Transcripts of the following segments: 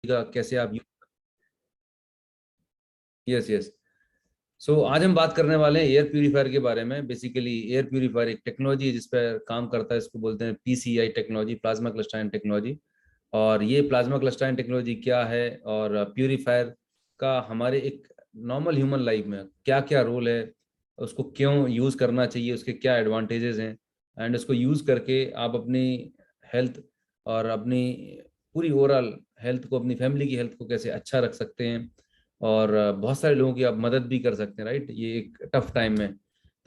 का कैसे आप यस यस। सो आज हम बात करने वाले हैं एयर प्यूरीफायर के बारे में। बेसिकली एयर प्यूरीफायर एक टेक्नोलॉजी है जिस पर काम करता है, इसको बोलते हैं PCI technology, plasma crystalline technology. और ये प्लाज्मा क्रिस्टलाइन टेक्नोलॉजी क्या है और प्यूरीफायर का हमारे एक नॉर्मल ह्यूमन लाइफ में क्या क्या रोल है, उसको क्यों यूज़ करना चाहिए, उसके क्या एडवांटेजेस हैं, एंड उसको यूज़ करके आप अपनी हेल्थ और अपनी पूरी ओवरऑल हेल्थ को, अपनी फैमिली की हेल्थ को कैसे अच्छा रख सकते हैं। और बहुत सारे लोगों की आप मदद भी कर सकते हैं, राइट, ये एक टफ टाइम में।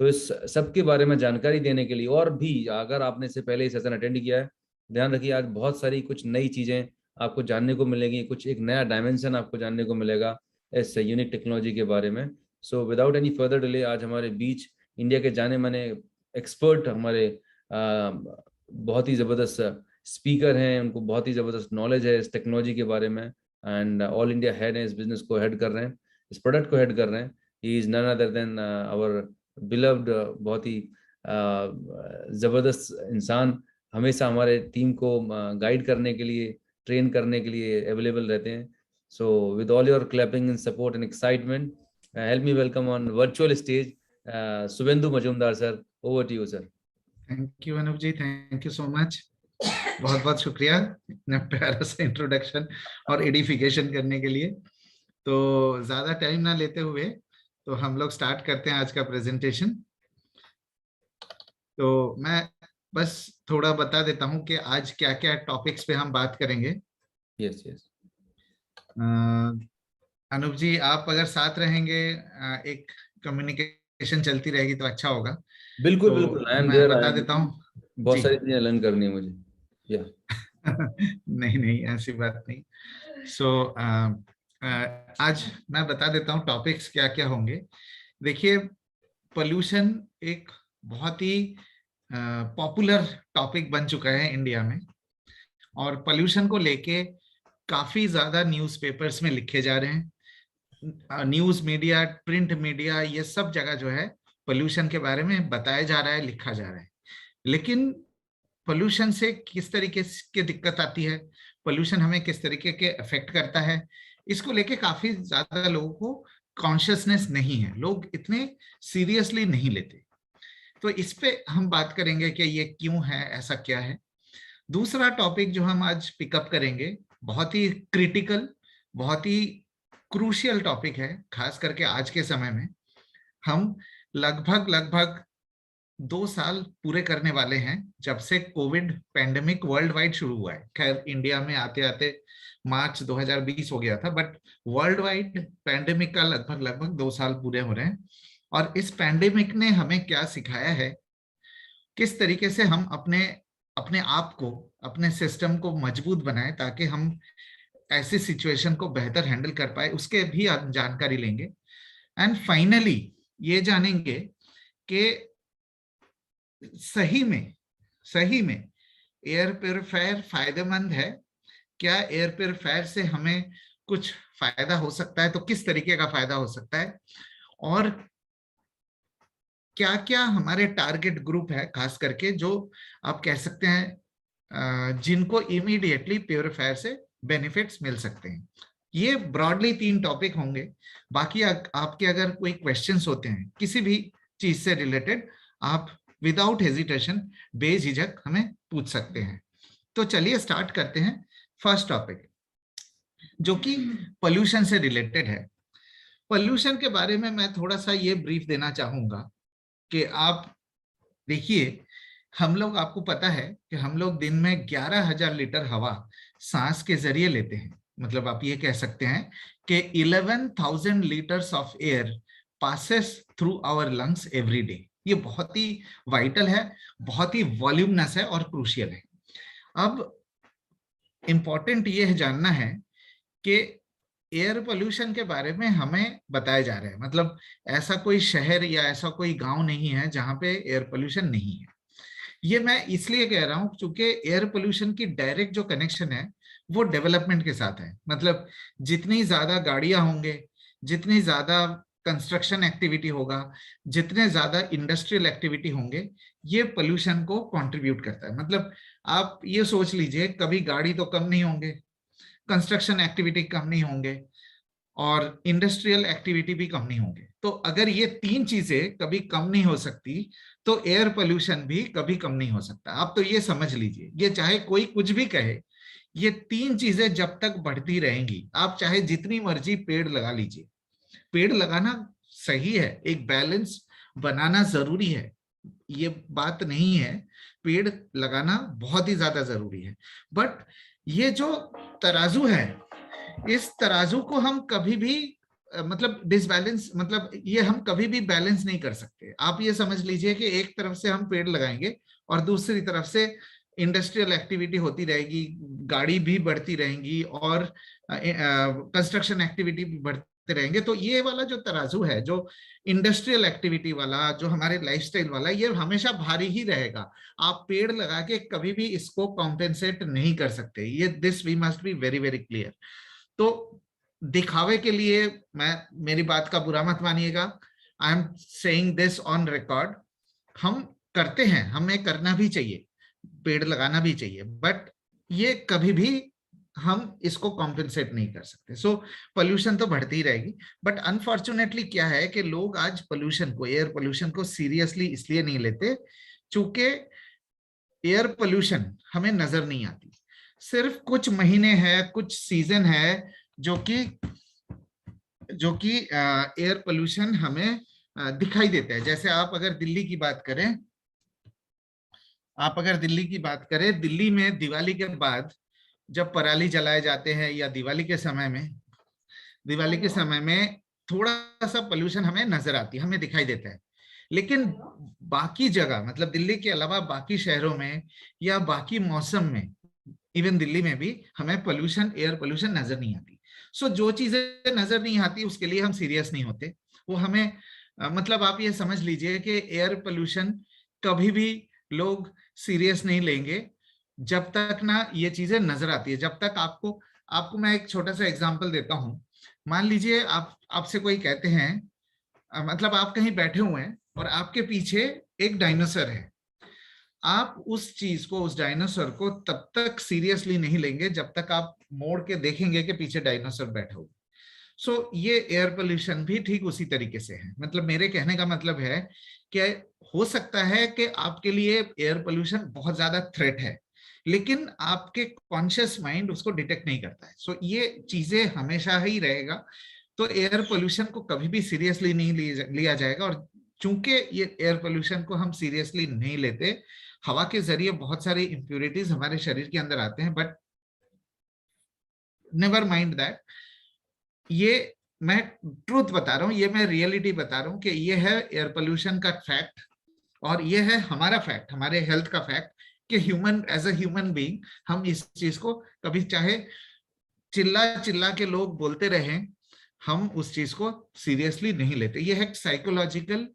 तो इस सब के बारे में जानकारी देने के लिए, और भी अगर आपने इससे पहले इस सेशन अटेंड किया है, ध्यान रखिए आज बहुत सारी कुछ नई चीज़ें आपको जानने को मिलेंगी, कुछ एक नया डायमेंशन आपको जानने को मिलेगा इस यूनिक टेक्नोलॉजी के बारे में। So without any further delay आज हमारे बीच इंडिया के जाने माने एक्सपर्ट, हमारे बहुत ही ज़बरदस्त स्पीकर हैं, उनको बहुत ही ज़बरदस्त नॉलेज है इस टेक्नोलॉजी के बारे में, एंड ऑल इंडिया हेड है, इस बिजनेस को हेड कर रहे हैं, इस प्रोडक्ट को हेड कर रहे हैं। He is none other than our beloved, बहुत ही ज़बरदस्त इंसान, हमेशा हमारे टीम को गाइड करने के लिए, ट्रेन करने के लिए अवेलेबल रहते हैं। So with all your clapping in support and excitement, help me welcome on virtual stage Shubhendu Majumdar sir. Over to you sir. Thank you Anoop ji, thank you so much. बहुत बहुत शुक्रिया इतना प्यारा सा इंट्रोडक्शन और एडिफिकेशन करने के लिए। तो ज्यादा टाइम ना लेते हुए तो हम लोग स्टार्ट करते हैं आज का प्रेजेंटेशन। तो मैं बस थोड़ा बता देता हूं कि आज क्या क्या टॉपिक्स पे हम बात करेंगे। Yes yes. अनूप जी आप अगर साथ रहेंगे, एक कम्युनिकेशन चलती रहेगी तो अच्छा होगा। बिल्कुल तो बिल्कुल, आई एम मैं देयर, आई बता एम। देता हूँ बहुत जी। सारी चीजें लर्न करनी है मुझे। या नहीं नहीं, ऐसी बात नहीं। सो आज मैं बता देता हूँ टॉपिक्स क्या क्या होंगे। देखिए, पोल्यूशन एक बहुत ही पॉपुलर टॉपिक बन चुका है इंडिया में, और पोल्यूशन को लेके काफी ज्यादा न्यूज़पेपर्स में लिखे जा रहे हैं। न्यूज मीडिया, प्रिंट मीडिया, ये सब जगह जो है पोल्यूशन के बारे में बताया जा रहा है, लिखा जा रहा है। लेकिन पोल्यूशन से किस तरीके की दिक्कत आती है, पोल्यूशन हमें किस तरीके के अफेक्ट करता है, इसको लेके काफी ज्यादा लोगों को कॉन्शियसनेस नहीं है, लोग इतने सीरियसली नहीं लेते। तो इस पे हम बात करेंगे कि ये क्यों है, ऐसा क्या है। दूसरा टॉपिक जो हम आज पिकअप करेंगे, बहुत ही क्रिटिकल, बहुत ही क्रूशियल टॉपिक है, खास करके आज के समय में। हम लगभग लगभग 2 साल पूरे करने वाले हैं जब से कोविड पैंडेमिक वर्ल्ड वाइड शुरू हुआ है। खैर इंडिया में आते आते मार्च 2020 हो गया था, बट वर्ल्ड वाइड पैंडेमिक का लगभग लगभग 2 साल पूरे हो रहे हैं। और इस पैंडेमिक ने हमें क्या सिखाया है, किस तरीके से हम अपने अपने आप को, अपने सिस्टम को मजबूत बनाएं ताकि हम ऐसी सिचुएशन को बेहतर हैंडल कर पाए, उसके भी हम जानकारी लेंगे। एंड फाइनली ये जानेंगे कि सही में एयर प्योरीफायर फायदेमंद है क्या, एयर प्योरीफायर से हमें कुछ फायदा हो सकता है तो किस तरीके का फायदा हो सकता है, और क्या क्या हमारे टारगेट ग्रुप है खास करके जो आप कह सकते हैं जिनको इमीडिएटली प्योरीफायर से बेनिफिट्स मिल सकते हैं। ये ब्रॉडली 3 टॉपिक होंगे। बाकी आपके अगर कोई क्वेश्चंस होते हैं किसी भी चीज से रिलेटेड, आप विदाउट हेजिटेशन, बेझिझक हमें पूछ सकते हैं। तो चलिए स्टार्ट करते हैं फर्स्ट टॉपिक, जो कि पोल्यूशन से रिलेटेड है। पोल्यूशन के बारे में मैं थोड़ा सा ये ब्रीफ देना चाहूंगा कि आप देखिए, हम लोग, आपको पता है कि हम लोग दिन में 11,000 लीटर हवा सांस के जरिए लेते हैं। मतलब आप ये कह सकते हैं कि 11,000 litres of air passes through our lungs every day. ये बहुत ही वाइटल है, बहुत ही वॉल्यूमनस है और क्रूशियल है। अब इंपॉर्टेंट ये है जानना है कि एयर पोल्यूशन के बारे में हमें बताया जा रहा है, मतलब ऐसा कोई शहर या ऐसा कोई गांव नहीं है जहां पे एयर पोल्यूशन नहीं है। ये मैं इसलिए कह रहा हूं क्योंकि एयर पोल्यूशन की डायरेक्ट जो कनेक्शन है वो डेवलपमेंट के साथ है। मतलब जितनी ज्यादा गाड़ियां होंगे, जितनी ज्यादा कंस्ट्रक्शन एक्टिविटी होगा, जितने ज्यादा इंडस्ट्रियल एक्टिविटी होंगे, ये पोल्यूशन को कंट्रीब्यूट करता है। मतलब आप ये सोच लीजिए, कभी गाड़ी तो कम नहीं होंगे, कंस्ट्रक्शन एक्टिविटी कम नहीं होंगे और इंडस्ट्रियल एक्टिविटी भी कम नहीं होंगे। तो अगर ये तीन चीजें कभी कम नहीं हो सकती तो एयर पोल्यूशन भी कभी कम नहीं हो सकता। आप तो ये समझ लीजिए, ये चाहे कोई कुछ भी कहे, ये तीन चीजें जब तक बढ़ती रहेंगी, आप चाहे जितनी मर्जी पेड़ लगा लीजिए, पेड़ लगाना सही है, एक बैलेंस बनाना जरूरी है, ये बात नहीं है, पेड़ लगाना बहुत ही ज्यादा जरूरी है, बट ये जो तराजू है, इस तराजू को हम कभी भी मतलब डिसबैलेंस, मतलब ये हम कभी भी बैलेंस नहीं कर सकते। आप ये समझ लीजिए कि एक तरफ से हम पेड़ लगाएंगे और दूसरी तरफ से इंडस्ट्रियल एक्टिविटी होती रहेगी, गाड़ी भी बढ़ती रहेंगी और कंस्ट्रक्शन एक्टिविटी भी बढ़ते रहेंगे। तो ये वाला जो तराजू है, जो इंडस्ट्रियल एक्टिविटी वाला, जो हमारे लाइफस्टाइल वाला, ये हमेशा भारी ही रहेगा। आप पेड़ लगा के कभी भी इसको कॉम्पेंसेट नहीं कर सकते, ये this we must be very very clear. तो दिखावे के लिए, मैं मेरी बात का बुरा मत मानिएगा, I am saying this on record, हम करते हैं, हमें करना भी चाहिए, पेड़ लगाना भी चाहिए, बट ये कभी भी हम इसको कॉम्पेंसेट नहीं कर सकते। सो पोल्यूशन तो बढ़ती ही रहेगी, बट अनफॉर्चुनेटली क्या है कि लोग आज पोल्यूशन को, एयर पोल्यूशन को सीरियसली इसलिए नहीं लेते चूंकि एयर पोल्यूशन हमें नजर नहीं आती। सिर्फ कुछ महीने हैं, कुछ सीजन है जो कि एयर पोल्यूशन हमें दिखाई देता है। जैसे आप अगर दिल्ली की बात करें, दिल्ली में दिवाली के बाद जब पराली जलाए जाते हैं या दिवाली के समय में थोड़ा सा पोल्यूशन हमें नजर आती है, हमें दिखाई देता है। लेकिन बाकी जगह, मतलब दिल्ली के अलावा बाकी शहरों में या बाकी मौसम में, इवन दिल्ली में भी हमें पोल्यूशन, एयर पोल्यूशन नजर नहीं आती। सो जो चीजें नजर नहीं आती उसके लिए हम सीरियस नहीं होते, वो हमें मतलब आप ये समझ लीजिए कि एयर पोल्यूशन कभी भी लोग सीरियस नहीं लेंगे जब तक ना ये चीजें नजर आती है। जब तक आपको मैं एक छोटा सा एग्जांपल देता हूं। मान लीजिए आपसे कोई कहते हैं, मतलब आप कहीं बैठे हुए हैं और आपके पीछे एक डायनासोर है, आप उस चीज को, उस डायनासोर को तब तक सीरियसली नहीं लेंगे जब तक आप मोड़ के देखेंगे कि पीछे डायनासोर बैठा हुआ। सो ये एयर पोल्यूशन भी ठीक उसी तरीके से है। मतलब मेरे कहने का मतलब है कि हो सकता है कि आपके लिए एयर पोल्यूशन बहुत ज्यादा थ्रेट है, लेकिन आपके कॉन्शियस माइंड उसको डिटेक्ट नहीं करता है। सो ये चीजें हमेशा ही रहेगा। तो एयर पोल्यूशन को कभी भी सीरियसली नहीं लिया जाएगा। और चूंकि ये एयर पोल्यूशन को हम सीरियसली नहीं लेते, हवा के जरिए बहुत सारी इंप्योरिटीज हमारे शरीर के अंदर आते हैं, बट नेवर माइंड दैट, ये मैं ट्रूथ बता रहा हूं, ये मैं रियलिटी बता रहा हूं कि ये है एयर पोल्यूशन का फैक्ट, और ये है हमारा फैक्ट, हमारे हेल्थ का फैक्ट कि human, as a human being, हम इस चीज को कभी, चाहे चिल्ला चिल्ला के लोग बोलते रहे, हम उस चीज को सीरियसली नहीं लेते। ये है साइकोलॉजिकल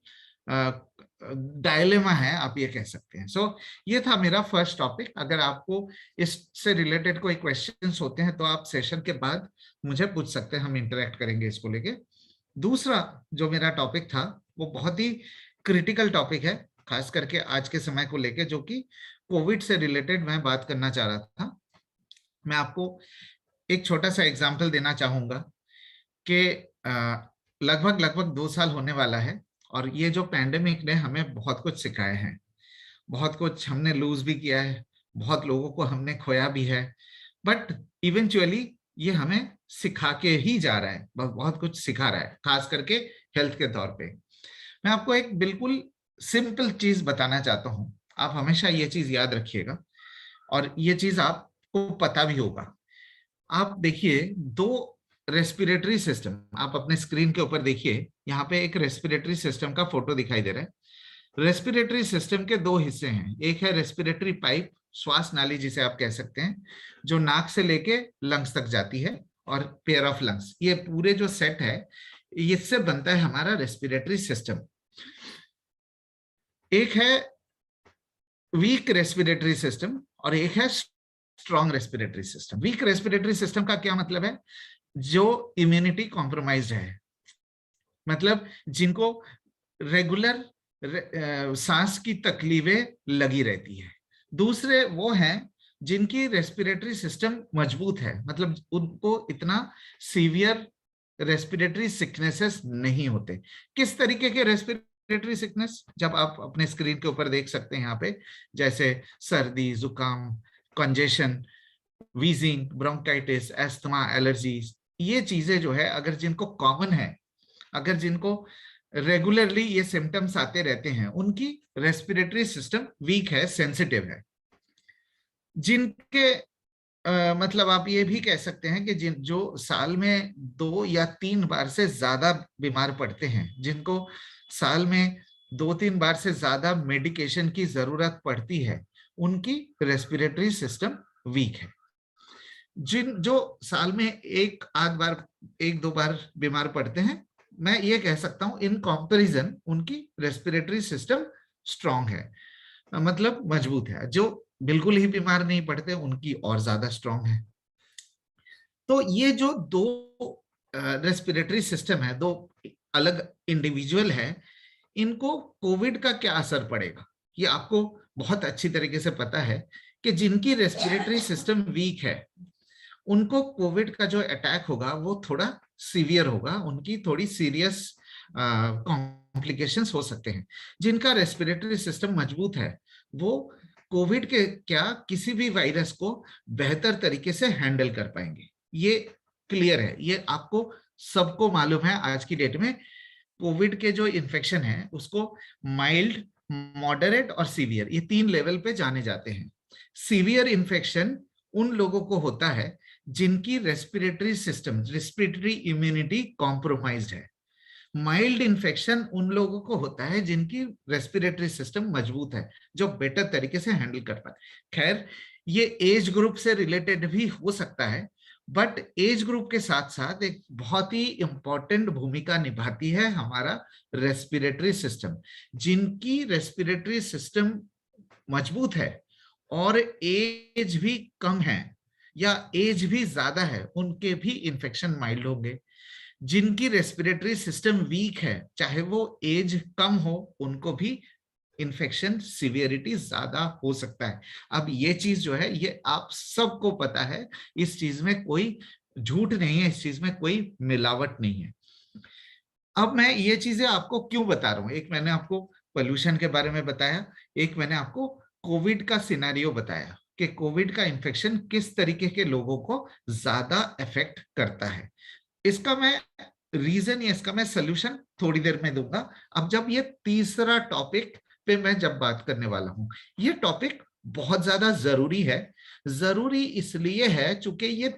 डायलेमा है, आप ये कह सकते हैं। सो ये था मेरा फर्स्ट टॉपिक। अगर आपको इससे रिलेटेड कोई क्वेश्चंस होते हैं तो आप सेशन के बाद मुझे पूछ सकते हैं, हम इंटरेक्ट करेंगे इसको लेके। दूसरा जो मेरा टॉपिक था वो बहुत ही क्रिटिकल टॉपिक है, खास करके आज के समय को लेके, जो कि कोविड से रिलेटेड मैं बात करना चाह रहा था। मैं आपको एक छोटा सा एग्जाम्पल देना चाहूंगा कि लगभग 2 साल होने वाला है, और ये जो पैंडेमिक ने हमें बहुत कुछ सिखाया है, बहुत कुछ हमने लूज भी किया है, बहुत लोगों को हमने खोया भी है, बट इवेंचुअली ये हमें सिखा के ही जा रहा है, बहुत कुछ सिखा रहा है, खास करके हेल्थ के तौर पे। मैं आपको एक बिल्कुल सिंपल चीज बताना चाहता हूं, आप हमेशा ये चीज याद रखिएगा, और ये चीज आपको पता भी होगा। आप देखिए, 2 रेस्पिरेटरी सिस्टम, आप अपने स्क्रीन के ऊपर देखिए, यहाँ पे एक रेस्पिरेटरी सिस्टम का फोटो दिखाई दे रहा है। रेस्पिरेटरी सिस्टम के 2 हिस्से हैं, एक है रेस्पिरेटरी पाइप, श्वास नाली जिसे आप कह सकते हैं, जो नाक से लेके लंग्स तक जाती है, और पेयर ऑफ लंग्स, ये पूरे जो सेट है, इससे बनता है हमारा रेस्पिरेटरी सिस्टम। एक है वीक रेस्पिरेटरी सिस्टम और एक है strong respiratory system. Weak respiratory system का क्या मतलब है? जो इम्यूनिटी कॉम्प्रोमाइज्ड है, मतलब जिनको रेगुलर सांस की तकलीफें लगी रहती है। दूसरे वो हैं जिनकी रेस्पिरेटरी सिस्टम मजबूत है, मतलब उनको इतना सीवियर रेस्पिरेटरी सिकनेसेस नहीं होते। किस तरीके के रेस्पिरेटरी सिकनेस, जब आप अपने स्क्रीन के ऊपर देख सकते हैं यहाँ पे, जैसे सर्दी, जुकाम, congestion, wheezing, bronchitis, asthma, allergies, ये चीजें जो है अगर जिनको कॉमन है, अगर जिनको रेगुलरली ये सिम्टम्स आते रहते हैं, उनकी रेस्पिरेटरी सिस्टम वीक है, सेंसिटिव है। जिनके मतलब आप ये भी कह सकते हैं कि जिन जो साल में 2 या 3 बार से ज्यादा बीमार पड़ते हैं, जिनको साल में 2-3 बार से ज्यादा मेडिकेशन की जरूरत पड़ती है, उनकी रेस्पिरेटरी सिस्टम वीक है। जिन जो साल में एक आध बार, 1-2 बार बीमार पड़ते हैं, मैं ये कह सकता हूं इन कंपैरिजन उनकी रेस्पिरेटरी सिस्टम स्ट्रांग है, मतलब मजबूत है। जो बिल्कुल ही बीमार नहीं पड़ते उनकी और ज्यादा स्ट्रांग है। तो ये जो दो रेस्पिरेटरी सिस्टम है, दो अलग इंडिविजुअल है, इनको कोविड का क्या असर पड़ेगा, ये आपको बहुत अच्छी तरीके से पता है कि जिनकी रेस्पिरेटरी सिस्टम वीक है, उनको कोविड का जो अटैक होगा वो थोड़ा सीवियर होगा, उनकी थोड़ी सीरियस कॉम्प्लिकेशंस हो सकते हैं। जिनका रेस्पिरेटरी सिस्टम मजबूत है, वो कोविड के क्या किसी भी वायरस को बेहतर तरीके से हैंडल कर पाएंगे। ये क्लियर है, ये आपको सबको मालूम है। आज की डेट में कोविड के जो इन्फेक्शन है उसको माइल्ड, मॉडरेट और सीवियर, ये 3 लेवल पे जाने जाते हैं। सीवियर इन्फेक्शन उन लोगों को होता है जिनकी respiratory system, respiratory immunity compromised है। माइल्ड इन्फेक्शन उन लोगों को होता है जिनकी रेस्पिरेटरी सिस्टम मजबूत है, जो बेटर तरीके से हैंडल कर पाए। खैर, ये एज ग्रुप से रिलेटेड भी हो सकता है, बट एज ग्रुप के साथ साथ एक बहुत ही इंपॉर्टेंट भूमिका निभाती है हमारा रेस्पिरेटरी सिस्टम। जिनकी रेस्पिरेटरी सिस्टम मजबूत है और एज भी कम है या एज भी ज्यादा है, उनके भी इन्फेक्शन माइल्ड होंगे। जिनकी रेस्पिरेटरी सिस्टम वीक है, चाहे वो एज कम हो, उनको भी इन्फेक्शन सीवियरिटी ज्यादा हो सकता है। अब ये चीज जो है ये आप सबको पता है, इस चीज में कोई झूठ नहीं है, इस चीज में कोई मिलावट नहीं है। अब मैं ये चीजें आपको क्यों बता रहा हूं, एक मैंने आपको पोल्यूशन के बारे में बताया, एक मैंने आपको कोविड का सिनेरियो बताया कि कोविड का इन्फेक्शन किस तरीके के लोगों को ज्यादा इफेक्ट करता है। इसका मैं रीजन या इसका मैं सोल्यूशन थोड़ी देर में दूंगा। अब जब ये तीसरा टॉपिक पे मैं जब बात करने वाला हूं, ये टॉपिक बहुत ज्यादा जरूरी है। जरूरी इसलिए है चूंकि ये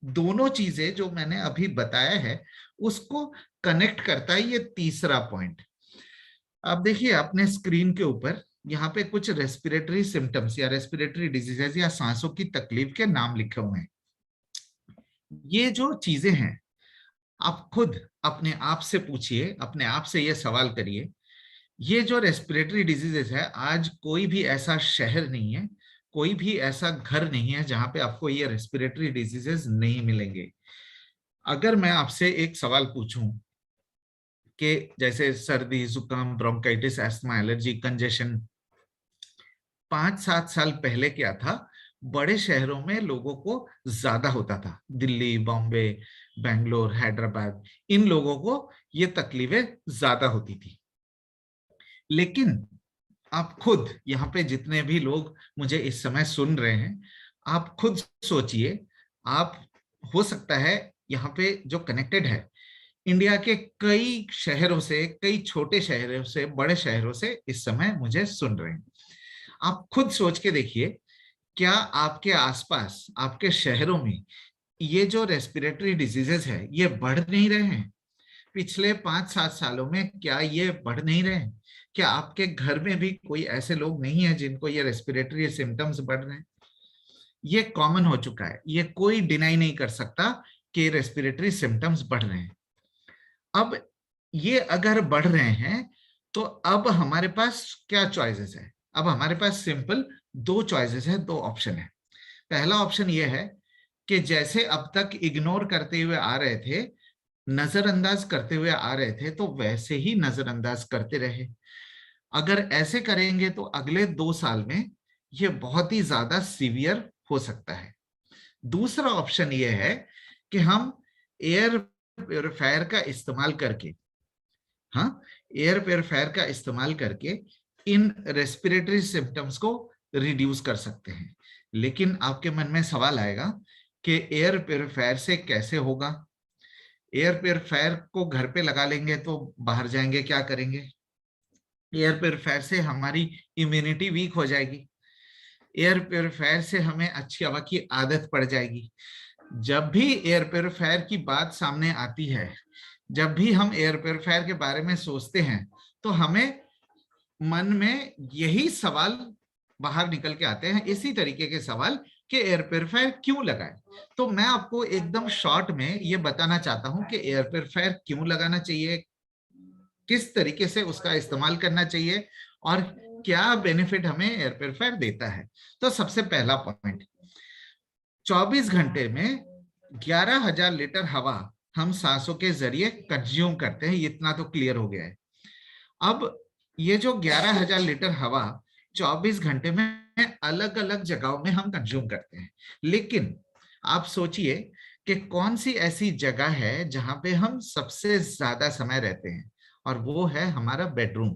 दोनों चीजें जो मैंने अभी बताया है उसको कनेक्ट करता है ये तीसरा पॉइंट। आप देखिए अपने स्क्रीन के ऊपर यहाँ पे कुछ रेस्पिरेटरी सिम्टम्स या रेस्पिरेटरी डिजीजेज या सांसों की तकलीफ के नाम लिखे हुए हैं। ये जो चीजें हैं, आप खुद अपने आप से पूछिए, अपने आप से ये सवाल करिए, ये जो रेस्पिरेटरी डिजीजेस है, आज कोई भी ऐसा शहर नहीं है, कोई भी ऐसा घर नहीं है जहां पे आपको ये रेस्पिरेटरी डिजीजेस नहीं मिलेंगे। अगर मैं आपसे एक सवाल पूछूं कि जैसे सर्दी, जुकाम, ब्रोंकाइटिस, एस्थमा, एलर्जी, कंजेशन, 5-7 साल पहले क्या था, बड़े शहरों में लोगों को ज्यादा होता था। दिल्ली, बॉम्बे, बेंगलोर, हैदराबाद, इन लोगों को ये तकलीफें ज्यादा होती थी। लेकिन आप खुद यहाँ पे जितने भी लोग मुझे इस समय सुन रहे हैं, आप खुद सोचिए, आप हो सकता है यहाँ पे जो कनेक्टेड है इंडिया के कई शहरों से, कई छोटे शहरों से, बड़े शहरों से इस समय मुझे सुन रहे हैं। आप खुद सोच के देखिए, क्या आपके आसपास, आपके शहरों में ये जो रेस्पिरेटरी डिजीजेस है ये बढ़ नहीं रहे हैं? पिछले 5-7 सालों में क्या ये बढ़ नहीं रहे हैं? क्या आपके घर में भी कोई ऐसे लोग नहीं है जिनको ये रेस्पिरेटरी सिम्टम्स बढ़ रहे हैं? ये कॉमन हो चुका है, ये कोई डिनाई नहीं कर सकता कि रेस्पिरेटरी सिम्टम्स बढ़ रहे हैं। अब ये अगर बढ़ रहे हैं तो अब हमारे पास क्या चॉइसेस है? अब हमारे पास सिंपल 2 चॉइसेस है, 2 ऑप्शन है। पहला ऑप्शन ये है कि जैसे अब तक इग्नोर करते हुए आ रहे थे, नजरअंदाज करते हुए आ रहे थे, तो वैसे ही नजरअंदाज करते रहे। अगर ऐसे करेंगे तो अगले 2 साल में ये बहुत ही ज्यादा सीवियर हो सकता है। दूसरा ऑप्शन ये है कि हम एयर प्योरीफायर का इस्तेमाल करके, हाँ, एयर प्योरीफायर का इस्तेमाल करके इन रेस्पिरेटरी सिम्टम्स को रिड्यूस कर सकते हैं। लेकिन आपके मन में सवाल आएगा कि एयर प्योरीफायर से कैसे होगा? एयर प्योरीफायर को घर पे लगा लेंगे तो बाहर जाएंगे क्या करेंगे? एयर प्योरीफायर से हमारी इम्यूनिटी वीक हो जाएगी। एयर प्योरीफायर से हमें अच्छी हवा की आदत पड़ जाएगी। जब भी एयर प्योरीफायर की बात सामने आती है, जब भी हम एयर प्योरीफायर के बारे में सोचते हैं, तो हमें मन में यही सवाल बाहर निकल के आते हैं, इसी तरीके के सवाल कि एयर प्योरीफायर क्यों लगाए। तो मैं आपको एकदम शॉर्ट में ये बताना चाहता हूं कि एयर प्योरीफायर क्यों लगाना चाहिए, किस तरीके से उसका इस्तेमाल करना चाहिए और क्या बेनिफिट हमें एयर प्योरीफायर देता है। तो सबसे पहला पॉइंट, 24 घंटे में 11,000 लीटर हवा हम सांसों के जरिए कंज्यूम करते हैं, इतना तो क्लियर हो गया है। अब ये जो 11,000 लीटर हवा 24 घंटे में अलग अलग जगहों में हम कंज्यूम करते हैं, लेकिन आप सोचिए कि कौन सी ऐसी जगह है जहां पे हम सबसे ज्यादा समय रहते हैं, और वो है हमारा बेडरूम।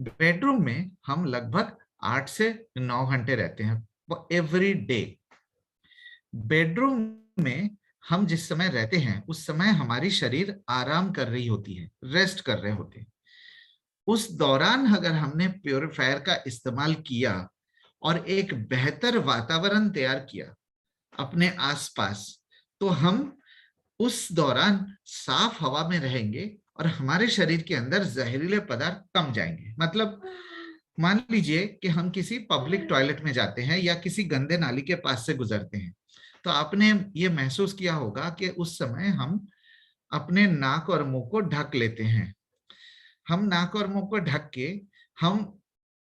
बेडरूम में हम लगभग 8 से 9 घंटे रहते हैं एवरी डे। बेडरूम में हम जिस समय रहते हैं उस समय हमारी शरीर आराम कर रही होती है, रेस्ट कर रहे होते हैं। उस दौरान अगर हमने प्योरीफायर का इस्तेमाल किया और एक बेहतर वातावरण तैयार किया अपने आसपास, तो हम उस दौरान साफ हवा में रहेंगे और हमारे शरीर के अंदर जहरीले पदार्थ कम जाएंगे। मतलब मान लीजिए कि हम किसी पब्लिक टॉयलेट में जाते हैं या किसी गंदे नाली के पास से गुजरते हैं, तो आपने ये महसूस किया होगा कि उस समय हम अपने नाक और मुंह को ढक लेते हैं। हम नाक और मुंह को ढक के हम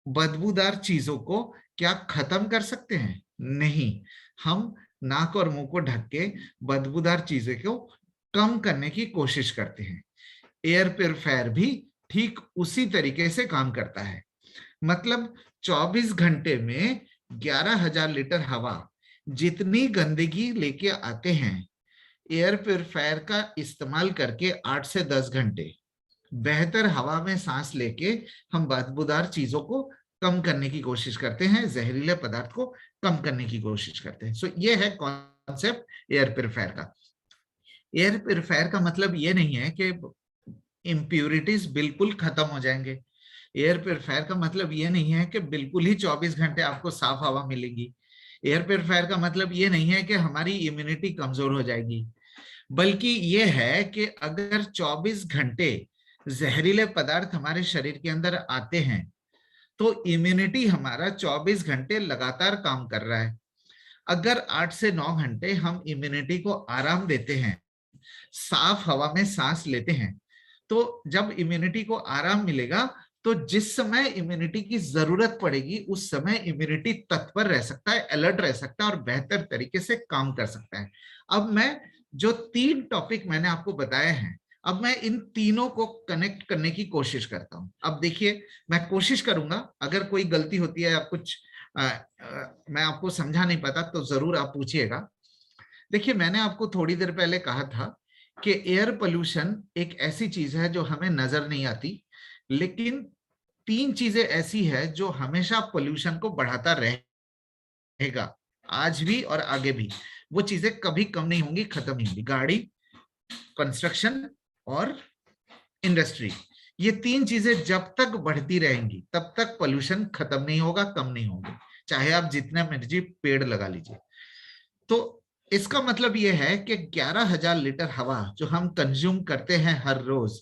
बदबूदार चीजों को क्या खत्म कर सकते हैं? नहीं। हम नाक और मुंह को ढक के बदबूदार चीजें को कम करने की कोशिश करते हैं। एयर प्योरीफायर भी ठीक उसी तरीके से काम करता है। मतलब 24 घंटे में 11,000 लीटर हवा जितनी गंदगी लेके आते हैं, एयर प्योरीफायर का इस्तेमाल करके 8 से 10 घंटे बेहतर हवा में सांस लेके हम बदबूदार चीजों को कम करने की कोशिश करते हैं, जहरीले पदार्थ को कम करने की कोशिश करते हैं। सो ये है कॉन्सेप्ट एयर प्योरीफायर का। एयर प्योरीफायर का मतलब ये नहीं है कि इम्प्यूरिटीज बिल्कुल खत्म हो जाएंगे। एयर प्योरीफायर का मतलब ये नहीं है कि बिल्कुल ही 24 घंटे आपको साफ हवा मिलेगी। एयर प्योरीफायर का मतलब ये नहीं है कि हमारी इम्यूनिटी कमजोर हो जाएगी, बल्कि ये है कि अगर 24 घंटे जहरीले पदार्थ हमारे शरीर के अंदर आते हैं तो इम्यूनिटी हमारा 24 घंटे लगातार काम कर रहा है। अगर 8 से 9 घंटे हम इम्यूनिटी को आराम देते हैं, साफ हवा में सांस लेते हैं, तो जब इम्यूनिटी को आराम मिलेगा तो जिस समय इम्यूनिटी की जरूरत पड़ेगी उस समय इम्यूनिटी तत्पर रह सकता है, अलर्ट रह सकता है और बेहतर तरीके से काम कर सकता है। अब मैं जो 3 टॉपिक मैंने आपको बताए हैं, अब मैं इन तीनों को कनेक्ट करने की कोशिश करता हूं। अब देखिए, मैं कोशिश करूंगा, अगर कोई गलती होती है या कुछ मैं आपको समझा नहीं पाता तो जरूर आप पूछिएगा। देखिए, मैंने आपको थोड़ी देर पहले कहा था कि एयर पोल्यूशन एक ऐसी चीज है जो हमें नजर नहीं आती, लेकिन 3 चीजें ऐसी है जो हमेशा पोल्यूशन को बढ़ाता रहेगा, आज भी और आगे भी। वो चीजें कभी कम नहीं होंगी, खत्म नहीं होंगी। गाड़ी, कंस्ट्रक्शन और इंडस्ट्री, ये 3 चीजें जब तक बढ़ती रहेंगी तब तक पोल्यूशन खत्म नहीं होगा, कम नहीं होगा, चाहे आप जितना मर्जी पेड़ लगा लीजिए। तो इसका मतलब ये है कि 11,000 लीटर हवा जो हम कंज्यूम करते हैं हर रोज,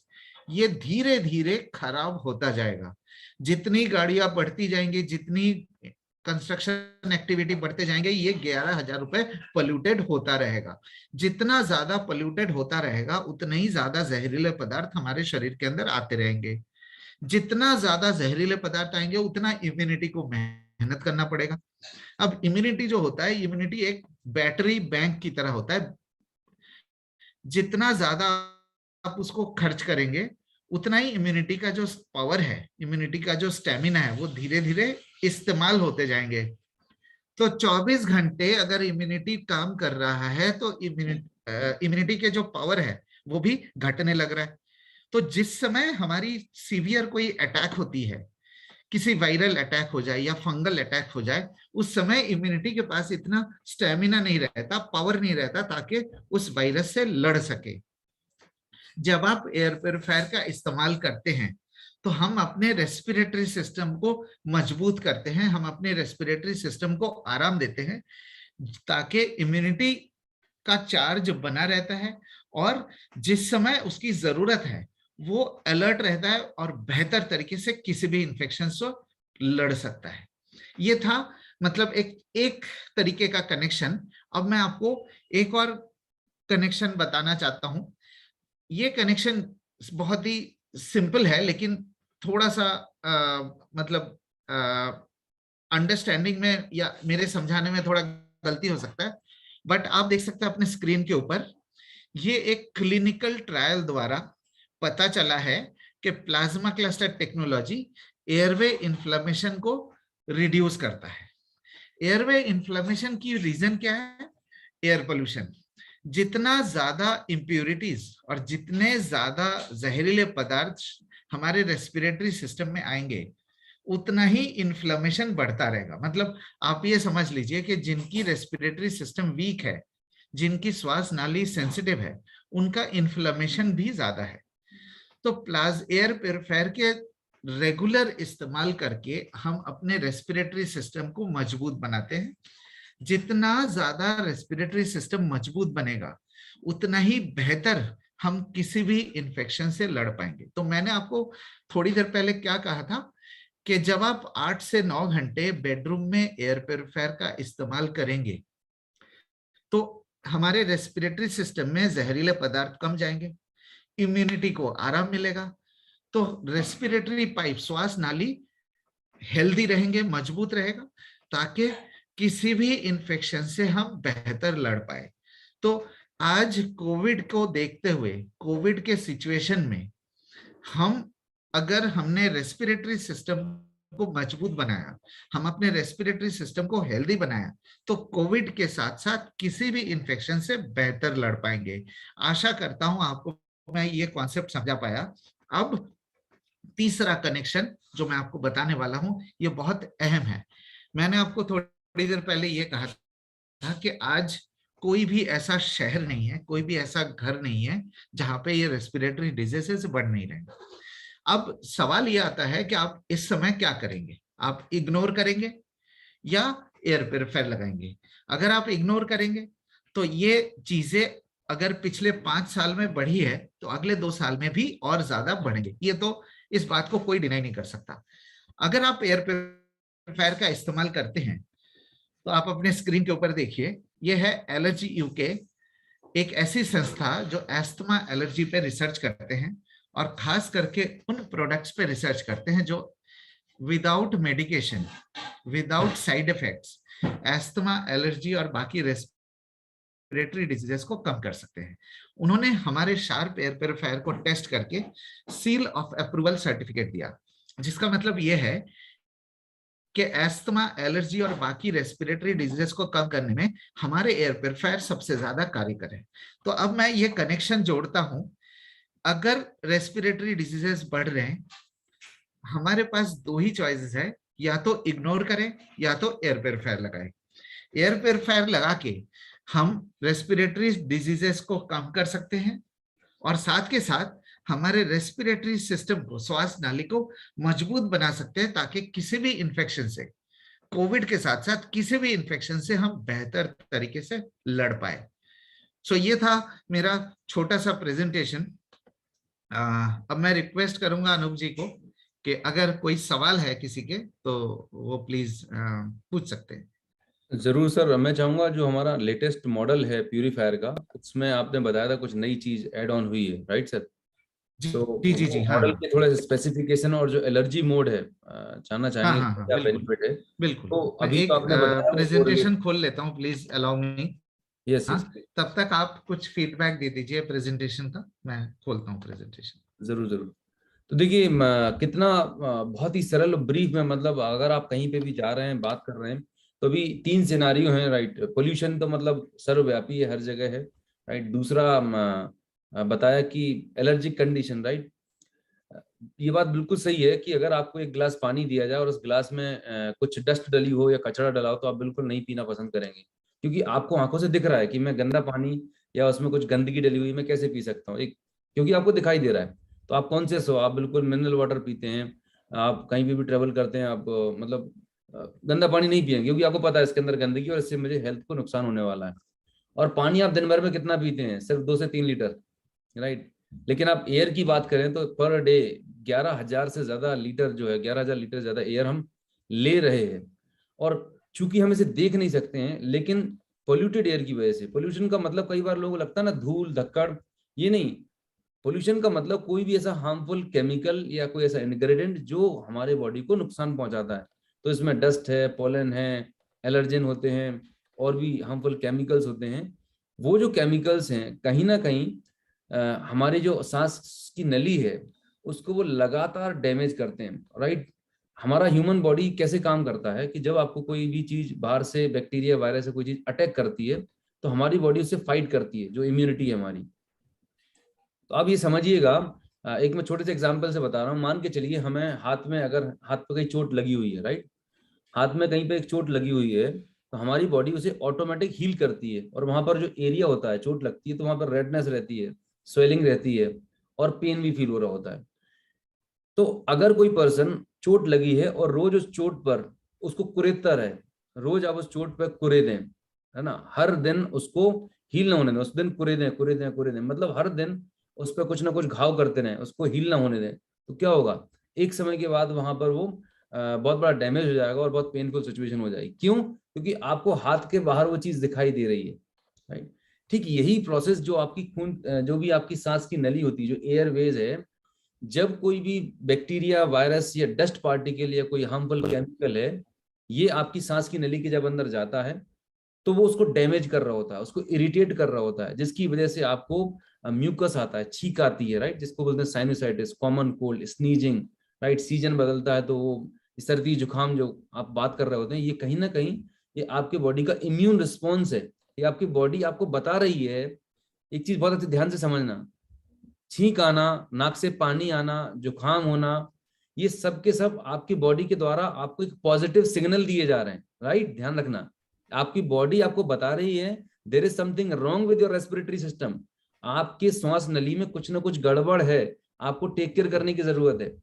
ये धीरे धीरे खराब होता जाएगा। जितनी गाड़ियां बढ़ती जाएंगी, जितनी कंस्ट्रक्शन एक्टिविटी बढ़ते जाएंगे, ये 11,000 रुपए पोल्यूटेड होता रहेगा। जितना ज्यादा पोल्यूटेड होता रहेगा उतने ही ज्यादा जहरीले पदार्थ हमारे शरीर के अंदर आते रहेंगे। जितना ज्यादा जहरीले पदार्थ आएंगे उतना इम्यूनिटी को मेहनत करना पड़ेगा। अब इम्यूनिटी जो होता है, इम्यूनिटी एक बैटरी बैंक की तरह होता है। जितना ज्यादा आप उसको खर्च करेंगे उतना ही इम्यूनिटी का जो पावर है, इम्यूनिटी का जो स्टेमिना है, वो धीरे धीरे इस्तेमाल होते जाएंगे। तो 24 घंटे अगर इम्यूनिटी काम कर रहा है तो इम्यूनिटी के जो पावर है वो भी घटने लग रहा है। तो जिस समय हमारी सीवियर कोई अटैक होती है, किसी वायरल अटैक हो जाए या फंगल अटैक हो जाए, उस समय इम्यूनिटी के पास इतना स्टेमिना नहीं रहता, पावर नहीं रहता ताकि उस वायरस से लड़ सके। जब आप एयर प्योरीफायर का इस्तेमाल करते हैं तो हम अपने रेस्पिरेटरी सिस्टम को मजबूत करते हैं, हम अपने रेस्पिरेटरी सिस्टम को आराम देते हैं ताकि इम्यूनिटी का चार्ज बना रहता है और जिस समय उसकी जरूरत है वो अलर्ट रहता है और बेहतर तरीके से किसी भी इंफेक्शन से लड़ सकता है। ये था मतलब एक तरीके का कनेक्शन। अब मैं आपको एक और कनेक्शन बताना चाहता हूं। ये कनेक्शन बहुत ही सिंपल है लेकिन थोड़ा सा मतलब अंडरस्टैंडिंग में या मेरे समझाने में थोड़ा गलती हो सकता है, बट आप देख सकते हैं अपने स्क्रीन के ऊपर, ये एक क्लिनिकल ट्रायल द्वारा पता चला है कि plasma cluster technology airway inflammation को रिड्यूस करता है। एयरवे इन्फ्लेमेशन की रीजन क्या है? Air pollution. जितना ज्यादा इंप्योरिटीज और जितने ज्यादा जहरीले पदार्थ हमारे रेस्पिरेटरी सिस्टम में आएंगे उतना ही इन्फ्लेमेशन बढ़ता रहेगा। मतलब आप ये समझ लीजिए कि जिनकी रेस्पिरेटरी सिस्टम वीक है, जिनकी श्वास नाली सेंसिटिव है, उनका इन्फ्लेमेशन भी ज्यादा है। तो एयर प्योरीफायर के रेगुलर इस्तेमाल करके हम अपने रेस्पिरेटरी सिस्टम को मजबूत बनाते हैं। जितना ज्यादा रेस्पिरेटरी सिस्टम मजबूत बनेगा उतना ही बेहतर हम किसी भी इंफेक्शन से लड़ पाएंगे। तो मैंने आपको थोड़ी देर पहले क्या कहा था कि जब आप 8 से 9 घंटे बेडरूम में एयर प्योरीफायर का इस्तेमाल करेंगे तो हमारे रेस्पिरेटरी सिस्टम में जहरीले पदार्थ कम जाएंगे, इम्यूनिटी को आराम मिलेगा, तो रेस्पिरेटरी पाइप, श्वास नाली हेल्दी रहेंगे, मजबूत रहेगा ताकि किसी भी इंफेक्शन से हम बेहतर लड़ पाए। तो आज कोविड को देखते हुए, कोविड के सिचुएशन में हम अगर हमने रेस्पिरेटरी सिस्टम को मजबूत बनाया, हम अपने रेस्पिरेटरी सिस्टम को हेल्दी बनाया, तो कोविड के साथ साथ किसी भी इंफेक्शन से बेहतर लड़ पाएंगे। आशा करता हूं आपको मैं ये कॉन्सेप्ट समझा पाया। अब तीसरा कनेक्शन जो मैं आपको बताने वाला हूं ये बहुत अहम है। मैंने आपको थोड़ी देर पहले ये कहा था कि आज कोई भी ऐसा शहर नहीं है, कोई भी ऐसा घर नहीं है जहां पे ये रेस्पिरेटरी डिजीजेस बढ़ नहीं रहे। अब सवाल ये आता है कि आप इस समय क्या करेंगे? आप इग्नोर करेंगे या एयर प्योरीफायर लगाएंगे? अगर आप इग्नोर करेंगे तो ये चीजें अगर पिछले 5 साल में बढ़ी है तो अगले 2 साल में भी और ज्यादा बढ़ेंगे। ये तो इस बात को कोई डिनाई नहीं कर सकता। अगर आप एयर प्योरीफायर का इस्तेमाल करते हैं तो आप अपने स्क्रीन के ऊपर देखिए, ये है एलर्जी यूके, एक ऐसी संस्था जो एस्थमा एलर्जी पे रिसर्च करते हैं और खास करके उन प्रोडक्ट्स पे रिसर्च करते हैं जो without medication, without side effects asthma, allergy और बाकी रेस्पिरेटरी डिजीजेस को कम कर सकते हैं। उन्होंने हमारे शार्प एयर प्योरीफायर को टेस्ट करके सील ऑफ अप्रूवल सर्टिफिकेट दिया, जिसका मतलब यह है कि एस्थमा, एलर्जी और बाकी रेस्पिरेटरी डिजीजेस को कम करने में हमारे एयर प्योरीफायर सबसे ज्यादा कार्यकर है। तो अब मैं ये कनेक्शन जोड़ता हूं, अगर रेस्पिरेटरी डिजीजेस बढ़ रहे हैं, हमारे पास 2 ही चॉइसेस है, या तो इग्नोर करें या तो एयर प्योरीफायर लगाएं। एयर प्योरीफायर लगा के हम रेस्पिरेटरी डिजीजेस को कम कर सकते हैं और साथ के साथ हमारे रेस्पिरेटरी सिस्टम को, श्वास नाली को मजबूत बना सकते हैं ताकि किसी भी इंफेक्शन से, कोविड के साथ साथ किसी भी इंफेक्शन से हम बेहतर तरीके से लड़ पाए। सो ये था मेरा छोटा सा प्रेजेंटेशन। अब मैं रिक्वेस्ट करूंगा अनूप जी को कि अगर कोई सवाल है किसी के तो वो प्लीज पूछ सकते हैं। जरूर सर, मैं चाहूंगा जो हमारा लेटेस्ट मॉडल है प्यूरीफायर का, उसमें आपने बताया था कुछ नई चीज ऐड ऑन हुई है, राइट सर? तो जी जी जी, हाँ मॉडल हाँ के थोड़े स्पेसिफिकेशन और जो एलर्जी मोड है जानना हाँ चाहेंगे हाँ कि हाँ, क्या बिल्कुल बेनिफिट है। बिल्कुल। तो मैं अभी तो एक आपने बताया वो प्रेजेंटेशन खोल लेता हूँ, प्लीज अलाउ मी। यस हाँ, यस, तब तक आप कुछ फीडबैक दे दीजिए प्रेजेंटेशन का, मैं खोलता हूँ प्रेजेंटेशन। जरूर जरूर। तो देखिए कितना बहुत ही सरल ब्रीफ में, मतलब अगर आप कहीं पे भी जा रहे हैं, बात कर रहे हैं, तो भी 3 सिनारियो हैं, राइट। पोल्यूशन तो मतलब सर्वव्यापी है, हर जगह है, राइट। दूसरा बताया कि एलर्जिक कंडीशन, राइट। ये बात बिल्कुल सही है कि अगर आपको एक गिलास पानी दिया जाए और उस गिलास में कुछ डस्ट डली हो या कचरा डला हो, तो आप बिल्कुल नहीं पीना पसंद करेंगे, क्योंकि आपको आंखों से दिख रहा है कि मैं गंदा पानी या उसमें कुछ गंदगी डली हुई मैं कैसे पी सकता हूँ, एक क्योंकि आपको दिखाई दे रहा है। तो आप कॉन्शियस हो, आप बिल्कुल मिनरल वाटर पीते हैं। आप कहीं भी ट्रेवल करते हैं, आप मतलब गंदा पानी नहीं पिएंगे, क्योंकि आपको पता है इसके अंदर गंदगी और इससे मुझे हेल्थ को नुकसान होने वाला है। और पानी आप दिन भर में कितना पीते हैं? सिर्फ 2 से 3 लीटर, राइट। लेकिन आप एयर की बात करें तो पर डे 11,000 से ज्यादा लीटर जो है, 11,000 लीटर ज्यादा एयर हम ले रहे हैं। और चूंकि हम इसे देख नहीं सकते हैं, लेकिन पोल्यूटेड एयर की वजह से, पोल्यूशन का मतलब कई बार लोगों को लगता है ना धूल धक्कड़, ये नहीं। पोल्यूशन का मतलब कोई भी ऐसा हार्मफुल केमिकल या कोई ऐसा इंग्रेडिएंट जो हमारे बॉडी को नुकसान पहुंचाता है। तो इसमें डस्ट है, पोलन है, एलर्जेन होते हैं, और भी हार्मफुल केमिकल्स होते हैं। वो जो केमिकल्स हैं कहीं ना कहीं हमारे जो सांस की नली है उसको वो लगातार डैमेज करते हैं, राइट। हमारा ह्यूमन बॉडी कैसे काम करता है कि जब आपको कोई भी चीज बाहर से, बैक्टीरिया वायरस से कोई चीज अटैक करती है, तो हमारी बॉडी उससे फाइट करती है, जो इम्यूनिटी है हमारी। तो आप ये समझिएगा, एक मैं छोटे से एग्जांपल से बता रहा हूँ। मान के चलिए हमें हाथ में, अगर हाथ पे कहीं चोट लगी हुई है, राइट, हाथ में कहीं पे एक चोट लगी हुई है, तो हमारी बॉडी उसे ऑटोमेटिक हील करती है। और वहां पर जो एरिया होता है, चोट लगती है तो वहां पर रेडनेस रहती है, स्वेलिंग रहती है, और पेन भी फील हो रहा होता है। तो अगर कोई पर्सन चोट लगी है और रोज उस चोट पर उसको कुरेदता रहे, रोज आप उस चोट पर कुरेदें, है ना, हर दिन उसको हील ना होने दें, उस दिन कुरेदें कुरेदें कुरेदें, मतलब हर दिन उस पर कुछ ना कुछ घाव करते रहें, उसको हील ना होने दें, तो क्या होगा? एक समय के बाद वहां पर वो बहुत बड़ा डैमेज हो जाएगा और बहुत पेनफुल सिचुएशन हो जाएगी। क्यों? क्योंकि आपको हाथ के बाहर वो चीज दिखाई दे रही है, राइट। ठीक यही प्रोसेस जो आपकी खून जो भी आपकी सांस की नली होती है, जो एयरवेज है, जब कोई भी बैक्टीरिया, वायरस या डस्ट पार्टिकल या कोई हार्मफुल केमिकल है, ये आपकी सांस की नली के जब अंदर जाता है, तो वो उसको डैमेज कर रहा होता है, उसको इरिटेट कर रहा होता है, जिसकी वजह से आपको म्यूकस आता है, छींक आती है, राइट, जिसको बोलते हैं sinusitis, common cold, sneezing, right. Season बदलता है तो वो सर्दी जुकाम जो आप बात कर रहे होते हैं, ये कहीं ना कहीं ये आपके बॉडी का इम्यून रिस्पॉन्स है। ये आपकी बॉडी आपको बता रही है। एक चीज बहुत अच्छे ध्यान से समझना, छींक आना, नाक से पानी आना, जुकाम होना, ये सब के सब आपकी बॉडी के द्वारा आपको एक पॉजिटिव सिग्नल दिए जा रहे हैं, राइट। ध्यान रखना, आपकी बॉडी आपको बता रही है there is something wrong with your respiratory system, आपके श्वास नली में कुछ ना कुछ गड़बड़ है, आपको टेक केयर करने की जरूरत है।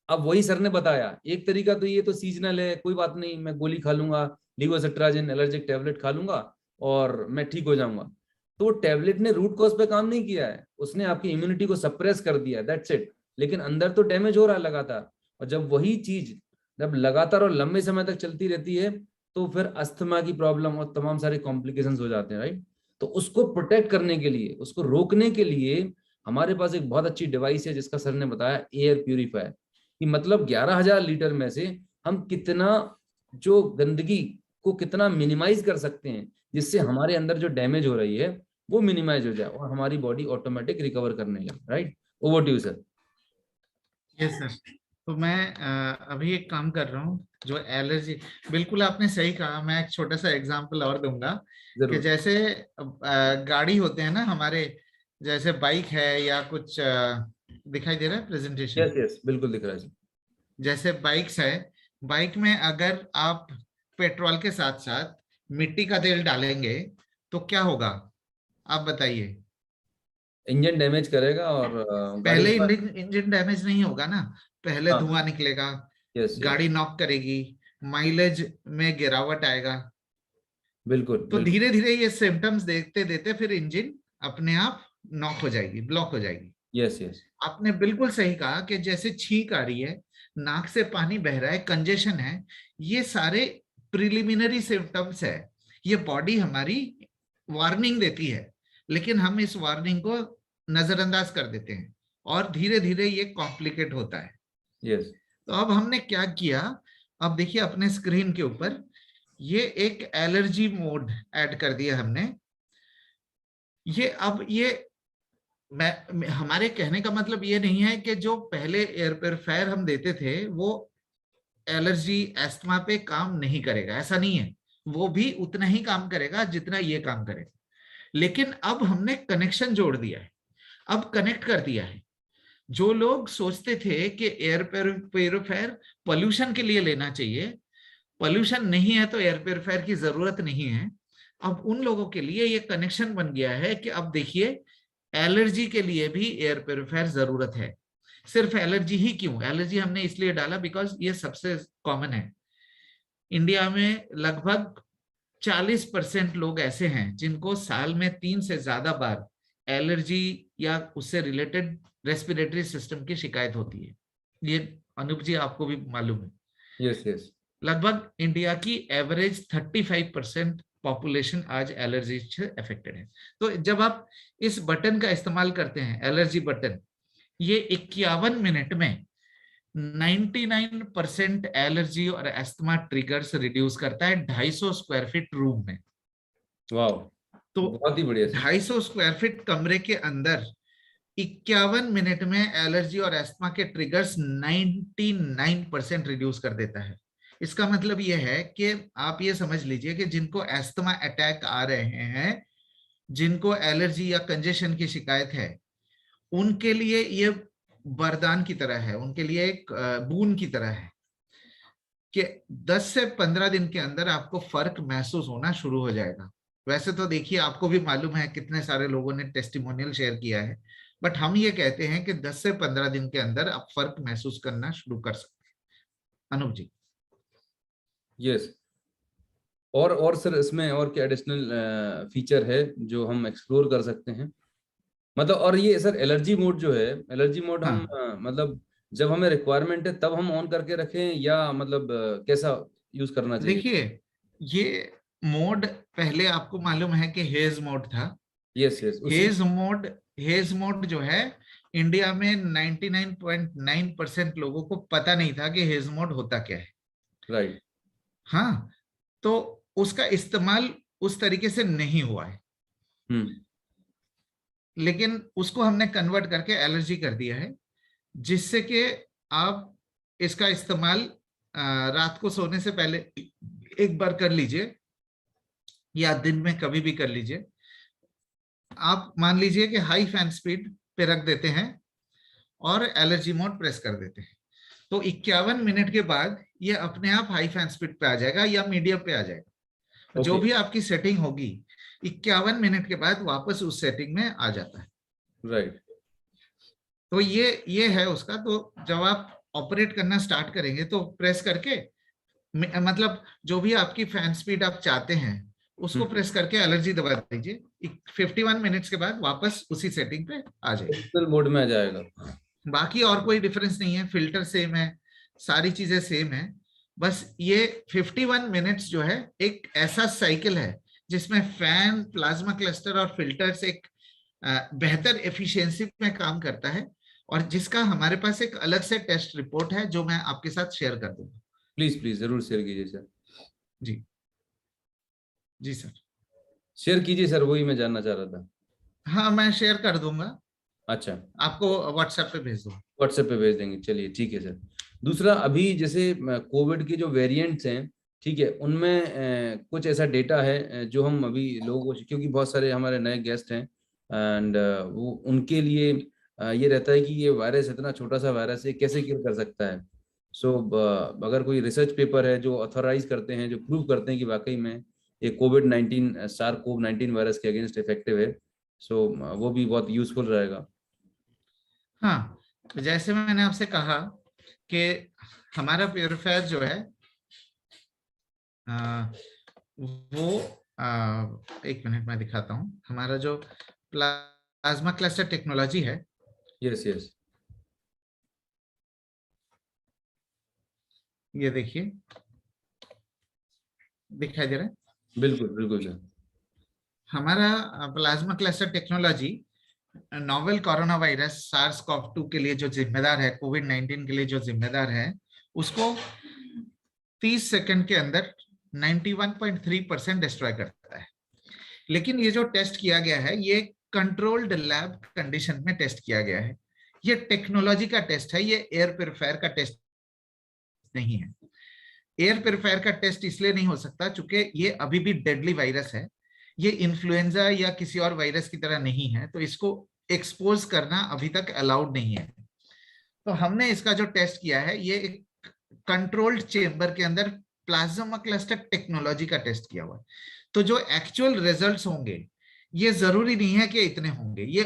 अब वही सर ने बताया, एक तरीका तो ये तो सीजनल है, कोई बात नहीं, मैं गोली खा लूंगा, लीवोसिट्राजिन एलर्जिक टेबलेट खा लूंगा और मैं ठीक हो जाऊंगा। तो टेबलेट ने रूट कॉज पे काम नहीं किया है, उसने आपकी इम्यूनिटी को सप्रेस कर दिया है, दैट्स इट। लेकिन अंदर तो डैमेज हो रहा है लगातार। और जब वही चीज जब लगातार और लंबे समय तक चलती रहती है, तो फिर अस्थमा की प्रॉब्लम और तमाम सारे कॉम्प्लिकेशंस हो जाते हैं, राइट। तो उसको प्रोटेक्ट करने के लिए, उसको रोकने के लिए हमारे पास एक बहुत अच्छी डिवाइस है, जिसका सर ने बताया एयर प्यूरिफायर, कि मतलब 11,000 लीटर में से हम कितना जो गंदगी को कितना मिनिमाइज कर सकते हैं, जिससे हमारे अंदर जो डैमेज हो रही है वो मिनिमाइज हो जाए और हमारी बॉडी ऑटोमेटिक रिकवर करने लगे, right. Over to you sir. Yes sir. तो मैं अभी एक काम कर रहा हूँ जो एलर्जी, बिल्कुल आपने सही कहा। मैं एक छोटा सा एग्जांपल और दूंगा कि जरूर। जैसे गाड़ी होते हैं ना हमारे, जैसे बाइक है या कुछ दिखाई दे रहा है प्रेजेंटेशन, यस यस, बिल्कुल दिख रहा है सर। जैसे बाइक्स है, बाइक में अगर आप पेट्रोल के साथ साथ मिट्टी का तेल डालेंगे तो क्या होगा, आप बताइए। इंजन डैमेज करेगा और गाड़ी पहले का। इंजन इंजन डैमेज नहीं होगा ना, पहले हाँ। धुआं निकलेगा, यस यस। गाड़ी नॉक करेगी, माइलेज में गिरावट आएगा। बिल्कुल तो बिल्कुल। धीरे धीरे ये सिम्टम्स देखते देखते फिर इंजन अपने आप नॉक हो जाएगी, ब्लॉक हो जाएगी। Yes yes. आपने बिल्कुल सही कहा कि जैसे छींक आ रही है, नाक से पानी बह रहा है, कंजेशन है, ये सारे प्रिलिमिनरी सिम्टम्स है। ये बॉडी हमारी वार्निंग देती है, लेकिन हम इस वार्निंग को नजरअंदाज कर देते हैं और धीरे धीरे ये कॉम्प्लिकेट होता है। यस। तो अब हमने क्या किया, अब देखिए अपने स्क्रीन के ऊपर ये एक एलर्जी मोड ऐड कर दिया हमने। ये अब ये हमारे कहने का मतलब ये नहीं है कि जो पहले एयर प्योरीफायर हम देते थे वो एलर्जी एस्थमा पे काम नहीं करेगा, ऐसा नहीं है। वो भी उतना ही काम करेगा जितना ये काम करेगा, लेकिन अब हमने कनेक्शन जोड़ दिया है, अब कनेक्ट कर दिया है। जो लोग सोचते थे कि एयर प्योरीफायर पोल्यूशन के लिए लेना चाहिए, पोल्यूशन नहीं है तो एयर प्योरीफायर की जरूरत नहीं है, अब उन लोगों के लिए ये कनेक्शन बन गया है कि अब देखिए एलर्जी के लिए भी एयर प्योरीफायर जरूरत है। सिर्फ एलर्जी ही क्यों, एलर्जी हमने इसलिए डाला बिकॉज ये सबसे कॉमन है। इंडिया में लगभग 40% लोग ऐसे हैं जिनको साल में 3 से ज्यादा बार एलर्जी या उससे रिलेटेड रेस्पिरेटरी सिस्टम की शिकायत होती है। ये अनूप जी आपको भी मालूम है। Yes yes. लगभग इंडिया की एवरेज 35% पॉपुलेशन आज एलर्जी से अफेक्टेड है। तो जब आप इस बटन का इस्तेमाल करते हैं, एलर्जी बटन, ये 51 मिनट में 99% एलर्जी और एस्थमा ट्रिगर्स रिड्यूस करता है 250 स्क्वायर फीट रूम में। वाह, तो बहुत ही बढ़िया सर। 250 स्क्वायर फीट कमरे के अंदर 51 मिनट में एलर्जी और एस्थमा के ट्रिगर्स 99% रिड्यूस कर देता है। इसका मतलब यह है कि आप ये समझ लीजिए कि जिनको एस्थमा अटैक आ रहे हैं, जिनको एलर्जी या कंजेशन की शिकायत है, उनके लिए ये वरदान की तरह है, उनके लिए एक बून की तरह है कि 10 से 15 दिन के अंदर आपको फर्क महसूस होना शुरू हो जाएगा। वैसे तो देखिए आपको भी मालूम है कितने सारे लोगों ने टेस्टिमोनियल शेयर किया है, बट हम ये कहते हैं कि 10 से 15 दिन के अंदर आप फर्क महसूस करना शुरू कर सकते हैं। अनूप जी। यस। और सर इसमें और क्या एडिशनल फीचर है जो हम एक्सप्लोर कर सकते हैं? मतलब और ये सर एलर्जी मोड जो है, एलर्जी मोड हम हाँ मतलब जब हमें रिक्वायरमेंट है तब हम ऑन करके रखें या मतलब कैसा यूज करना चाहिए? देखिए, ये मोड पहले आपको मालूम है कि हेज मोड था। यस यस, उसी। हेज मोड जो है, इंडिया में 99.9% लोगों को पता नहीं था कि हेज मोड होता क्या है। राइट। हाँ, तो उसका इस्तेमाल उस तरीके से नहीं हुआ है, हम्म। लेकिन उसको हमने कन्वर्ट करके एलर्जी कर दिया है, जिससे कि आप इसका इस्तेमाल रात को सोने से पहले एक बार कर लीजिए या दिन में कभी भी कर लीजिए। आप मान लीजिए कि हाई फैन स्पीड पे रख देते हैं और एलर्जी मोड प्रेस कर देते हैं, तो 51 मिनट के बाद ये अपने आप हाई फैन स्पीड पे आ जाएगा या मीडियम पे आ जाएगा। जो ओके। भी आपकी सेटिंग होगी 51 मिनट के बाद वापस उस सेटिंग में आ जाता है। राइट। तो ये है उसका। तो जब आप ऑपरेट करना स्टार्ट करेंगे तो प्रेस करके, मतलब जो भी आपकी फैन स्पीड आप चाहते हैं उसको प्रेस करके एलर्जी दबा दीजिए। 51 मिनट्स के बाद वापस उसी सेटिंग पे आ जाएगी। डिजिटल मोड में आ जाएगा। बाकी और कोई डिफरेंस नहीं है, फिल्टर सेम है, सारी चीजें सेम है। बस ये 51 मिनट्स जो है एक ऐसा साइकिल है जिसमें फैन, प्लाज्मा क्लस्टर और फिल्टर्स एक बेहतर एफिशिएंसी में काम करता है, और जिसका हमारे पास एक अलग से टेस्ट रिपोर्ट है जो मैं आपके साथ शेयर कर दूंगा। प्लीज प्लीज जरूर शेयर कीजिए सर। जी जी सर। शेयर कीजिए सर, वही मैं जानना चाह रहा था। हाँ, मैं शेयर कर दूंगा, अच्छा। आपको व्हाट्सएप पे भेज दूंगा। व्हाट्सएप पे भेज देंगे, चलिए ठीक है सर। दूसरा, अभी जैसे कोविड के जो वेरिएंट्स हैं, ठीक है, उनमें कुछ ऐसा डेटा है जो हम अभी लोगों को, क्योंकि बहुत सारे हमारे नए गेस्ट हैं एंड वो उनके लिए ये रहता है कि ये वायरस, इतना छोटा सा वायरस है, कैसे किल कर सकता है। सो अगर कोई रिसर्च पेपर है जो ऑथोराइज करते हैं, जो प्रूव करते हैं कि वाकई में ये कोविड-19 SARS-CoV-19 वायरस के अगेंस्ट इफेक्टिव है, सो वो भी बहुत यूजफुल रहेगा। हाँ, जैसे मैंने आपसे कहा कि हमारा प्योरीफायर जो है वो एक मिनट में दिखाता हूँ। हमारा जो प्लाज्मा क्लस्टर टेक्नोलॉजी है, यस यस। ये देखिए दिखाई दे रहा है। बिल्कुल बिल्कुल सर। हमारा plasma cluster technology novel corona virus SARS-CoV-2 के लिए जो जिम्मेदार है, कोविड-19 के लिए जो जिम्मेदार है, उसको 30 सेकंड के अंदर 91.3% डिस्ट्रॉय करता है। लेकिन ये जो टेस्ट किया गया है, ये कंट्रोल्ड लैब कंडीशन में टेस्ट किया गया है। ये टेक्नोलॉजी का टेस्ट है, ये एयर प्योरीफायर का टेस्ट नहीं है। एयर प्योरीफायर का टेस्ट इसलिए नहीं हो सकता चूंकि ये अभी भी डेडली वायरस है, ये इन्फ्लुएंजा या किसी और वायरस की तरह नहीं है, तो इसको एक्सपोज करना अभी तक अलाउड नहीं है। तो हमने इसका जो टेस्ट किया है ये एक कंट्रोल्ड चेम्बर के अंदर प्लाज्मा क्लस्टर टेक्नोलॉजी का टेस्ट किया हुआ है। तो जो एक्चुअल रिजल्ट्स होंगे ये जरूरी नहीं है कि इतने होंगे, ये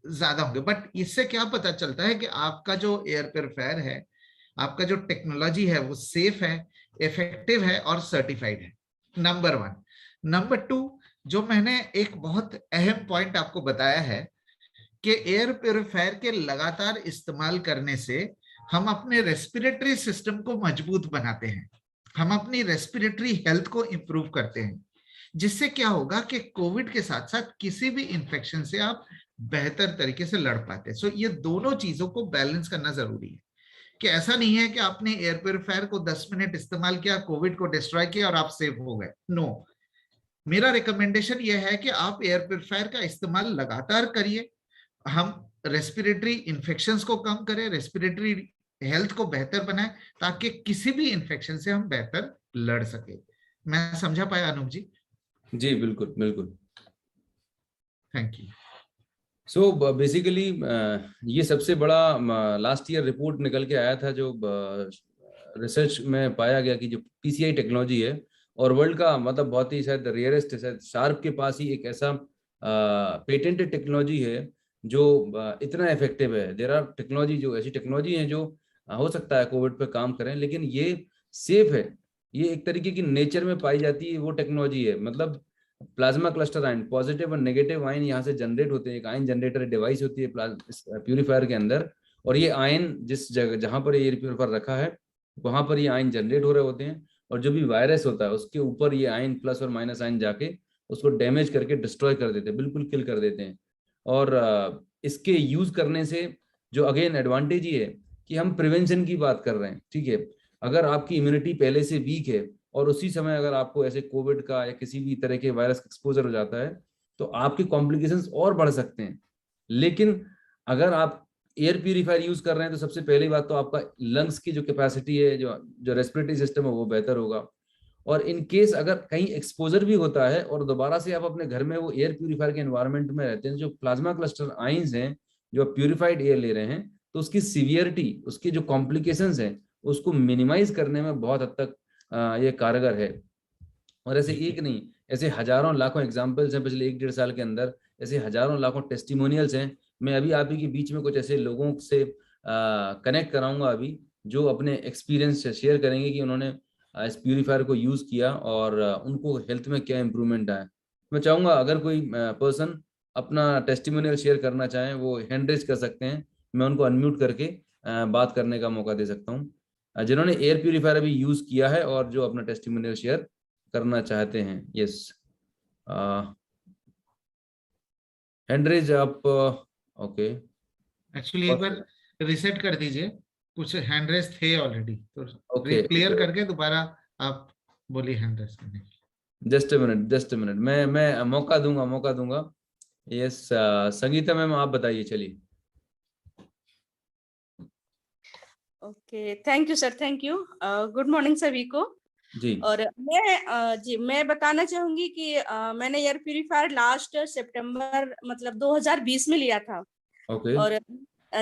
ज्यादा होंगे, बट इससे क्या पता चलता है कि आपका जो एयर प्योरीफायर है, आपका जो टेक्नोलॉजी है वो सेफ है, इफेक्टिव है और सर्टिफाइड है। नंबर 1। नंबर 2, जो मैंने एक बहुत अहम पॉइंट आपको बताया है कि एयर प्योरीफायर के लगातार इस्तेमाल करने से हम अपने रेस्पिरेटरी सिस्टम को मजबूत बनाते हैं, हम अपनी रेस्पिरेटरी हेल्थ को इंप्रूव करते हैं, जिससे क्या होगा कि कोविड के साथ साथ किसी भी इंफेक्शन से आप बेहतर तरीके से लड़ पाते हैं। सो ये दोनों चीजों को बैलेंस करना जरूरी है कि ऐसा नहीं है कि आपने एयर प्योरीफायर को 10 मिनट इस्तेमाल किया, कोविड को डिस्ट्रॉय किया और आप सेफ हो गए। नो, मेरा रिकमेंडेशन यह है कि आप एयर प्योरीफायर का इस्तेमाल लगातार करिए, हम रेस्पिरेटरी इन्फेक्शंस को कम करें, रेस्पिरेटरी हेल्थ को बेहतर बनाएं, ताकि किसी भी इन्फेक्शन से हम बेहतर लड़ सके। मैं समझा पाया अनूप जी? जी बिल्कुल बिल्कुल। Thank you. सो बेसिकली ये सबसे बड़ा लास्ट ईयर रिपोर्ट निकल के आया था, जो रिसर्च में पाया गया कि जो पीसीआई टेक्नोलॉजी है और वर्ल्ड का मतलब बहुत ही शायद रेयरेस्ट है, शायद शार्प के पास ही एक ऐसा पेटेंटेड टेक्नोलॉजी है जो इतना इफेक्टिव है। देयर आर टेक्नोलॉजी, जो ऐसी टेक्नोलॉजी है जो हो सकता है कोविड पे काम करें, लेकिन ये सेफ है, ये एक तरीके की नेचर में पाई जाती है वो टेक्नोलॉजी है। मतलब प्लाज्मा क्लस्टर आयन, पॉजिटिव और नेगेटिव आयन यहाँ से जनरेट होते हैं, एक आयन जनरेटर डिवाइस होती है प्यूरीफायर के अंदर, और ये आयन जिस जगह जहां पर ये प्यूरीफायर रखा है वहां पर ये आयन जनरेट हो रहे होते हैं, और जो भी वायरस होता है उसके ऊपर ये आयन प्लस और माइनस आयन जाके उसको डैमेज करके डिस्ट्रॉय कर देते हैं, बिल्कुल किल कर देते हैं। और इसके यूज करने से जो अगेन एडवांटेज ही है कि हम प्रिवेंशन की बात कर रहे हैं, ठीक है। अगर आपकी इम्यूनिटी पहले से वीक है और उसी समय अगर आपको ऐसे कोविड का या किसी भी तरह के वायरस एक्सपोजर हो जाता है तो आपके कॉम्प्लिकेशंस और बढ़ सकते हैं। लेकिन अगर आप एयर प्यूरीफायर यूज कर रहे हैं तो सबसे पहली बात तो आपका लंग्स की जो कैपेसिटी है, जो रेस्पिरेटरी सिस्टम है वो बेहतर होगा। और इन केस अगर कहीं एक्सपोजर भी होता है और दोबारा से आप अपने घर में वो एयर प्यूरीफायर के एनवायरनमेंट में रहते हैं, जो प्लाज्मा क्लस्टर आइंस हैं जो प्यूरिफाइड एयर ले रहे हैं, तो उसकी सीवियरिटी, उसकी जो कॉम्प्लिकेशंस हैं उसको मिनिमाइज करने में बहुत हद तक ये कारगर है। और ऐसे एक नहीं, ऐसे हजारों लाखों एग्जाम्पल्स हैं पिछले 1-1.5 साल के अंदर, ऐसे हजारों लाखों टेस्टिमोनियल्स हैं। मैं अभी आप ही के बीच में कुछ ऐसे लोगों से कनेक्ट कराऊंगा अभी, जो अपने एक्सपीरियंस शेयर करेंगे कि उन्होंने इस प्यूरीफायर को यूज किया और उनको हेल्थ में क्या इंप्रूवमेंट आया। मैं चाहूंगा अगर कोई पर्सन अपना टेस्टिमोनियल शेयर करना चाहें वो हैंड रेज कर सकते हैं, मैं उनको अनम्यूट करके बात करने का मौका दे सकता हूँ, जिन्होंने एयर प्यूरीफायर अभी यूज किया है और जो अपना टेस्टिमोनियल शेयर करना चाहते हैं। यस, हैंड रेज आप। ओके, एक्चुअली एक बार रिसेट कर दीजिए, कुछ हैंड रेस थे ऑलरेडी, तो ओके, क्लियर करके दोबारा आप बोलिए हैंड रेस करने के लिए। Just a minute, just a minute, मैं मौका दूंगा, मौका दूंगा। यस, संगीता मैम आप बताइए, चलिए। Okay, thank you sir, thank you. Good morning सभी को। जी। और मैं बताना चाहूंगी कि मैंने एयर प्यूरीफायर लास्ट सितंबर मतलब 2020 में लिया था। ओके। और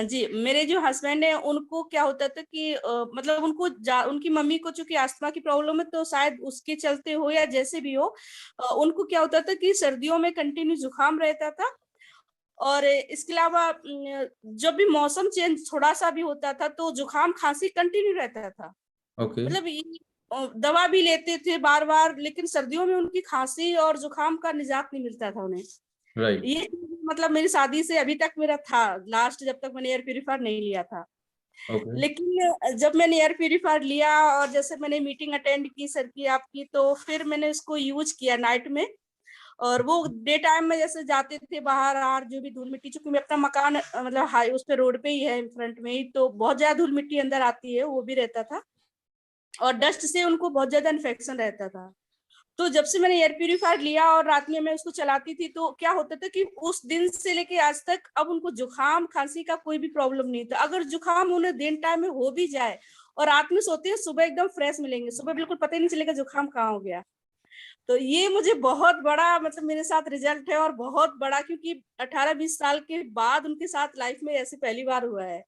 जी, मेरे जो हस्बैंड है उनको क्या होता था कि मतलब उनकी मम्मी को चूंकि अस्थमा की प्रॉब्लम है, तो शायद उसके चलते हो या जैसे भी हो, उनको क्या होता था कि सर्दियों में कंटिन्यू जुकाम रहता था। और इसके अलावा जब भी मौसम चेंज थोड़ा सा भी होता था तो जुकाम खांसी कंटिन्यू रहता था। ओके। मतलब दवा भी लेते थे बार बार, लेकिन सर्दियों में उनकी खांसी और जुकाम का निजात नहीं मिलता था उन्हें। राइट। ये मतलब मेरी शादी से अभी तक मेरा था लास्ट, जब तक मैंने एयर प्यूरीफायर नहीं लिया था। ओके। लेकिन जब मैंने एयर प्यूरीफायर लिया और जैसे मैंने मीटिंग अटेंड की सर की आपकी, तो फिर मैंने इसको यूज किया नाइट में। और वो डे टाइम में जैसे जाते थे बाहर, और जो भी धूल मिट्टी, चूंकि मैं अपना मकान मतलब हाई उस पे रोड पे ही है फ्रंट में ही, तो बहुत ज्यादा धूल मिट्टी अंदर आती है, वो भी रहता था। और डस्ट से उनको बहुत ज्यादा इन्फेक्शन रहता था। तो जब से मैंने एयर प्यूरिफायर लिया और रात में मैं उसको चलाती थी, तो क्या होता था कि उस दिन से लेके आज तक अब उनको जुकाम खांसी का कोई भी प्रॉब्लम नहीं था। अगर जुकाम उन्हें दिन टाइम में हो भी जाए और रात में सोते हैं, सुबह एकदम फ्रेश मिलेंगे, सुबह बिल्कुल पता ही नहीं चलेगा जुकाम कहाँ हो गया। तो ये मुझे बहुत बड़ा मतलब मेरे साथ रिजल्ट है, और बहुत बड़ा, क्योंकि 18-20 साल के बाद उनके साथ लाइफ में ऐसे पहली बार हुआ है।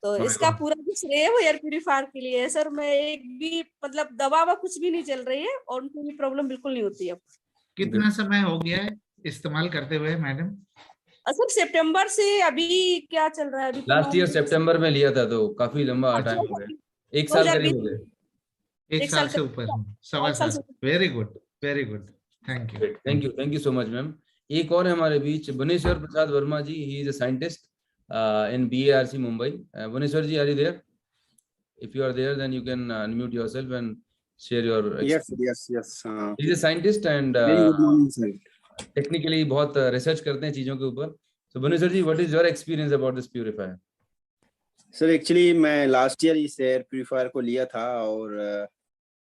तो इसका पूरा भी श्रेय वो एयर प्यूरिफायर के लिए है सर। मैं एक भी मतलब दवा वा कुछ भी नहीं चल रही है और उनको भी प्रॉब्लम बिल्कुल नहीं होती है। कितना समय हो गया है इस्तेमाल करते हुए मैडम? सर सितंबर से अभी क्या चल रहा है, अभी लास्ट ईयर सितंबर में लिया था, तो काफी लंबा टाइम हो गया, 1 साल करीब हो गया। 1 साल से ऊपर, सवा साल। Very good, very good, thank you, thank you so much ma'am. एक और है हमारे बीच, Bhubaneswar Prasad Verma ji, he is a scientist in BARC Mumbai. Bhuvaneswar ji, are you there? If you are there, then you can unmute yourself and share your experience. Yes. He is a scientist and very good morning, sir. technically बहुत research करते हैं चीजों के ऊपर. So Bhuvaneswar ji, what is your experience about this purifier? Sir actually मैं last year इस air purifier को लिया था, और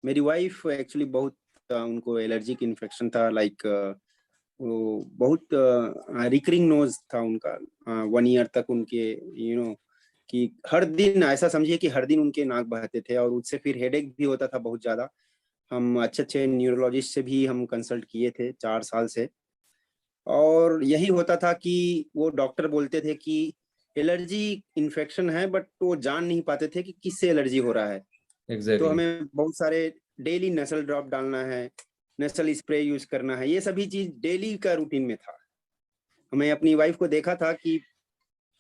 मेरी वाइफ एक्चुअली बहुत उनको एलर्जिक इन्फेक्शन था, लाइक वो बहुत रिकरिंग नोज था उनका 1 ईयर तक उनके, कि हर दिन ऐसा समझिए कि हर दिन उनके नाक बहते थे, और उससे फिर हेडेक भी होता था बहुत ज़्यादा। हम अच्छे न्यूरोलॉजिस्ट से भी हम कंसल्ट किए थे 4 साल से, और यही होता था कि वो डॉक्टर बोलते थे कि एलर्जी इन्फेक्शन है, बट वो जान नहीं पाते थे कि किससे एलर्जी हो रहा है। Exactly. तो हमें बहुत सारे डेली नसल ड्रॉप डालना है, नसल स्प्रे यूज करना है, ये सभी चीज डेली का रूटीन में था। हमें अपनी वाइफ को देखा था कि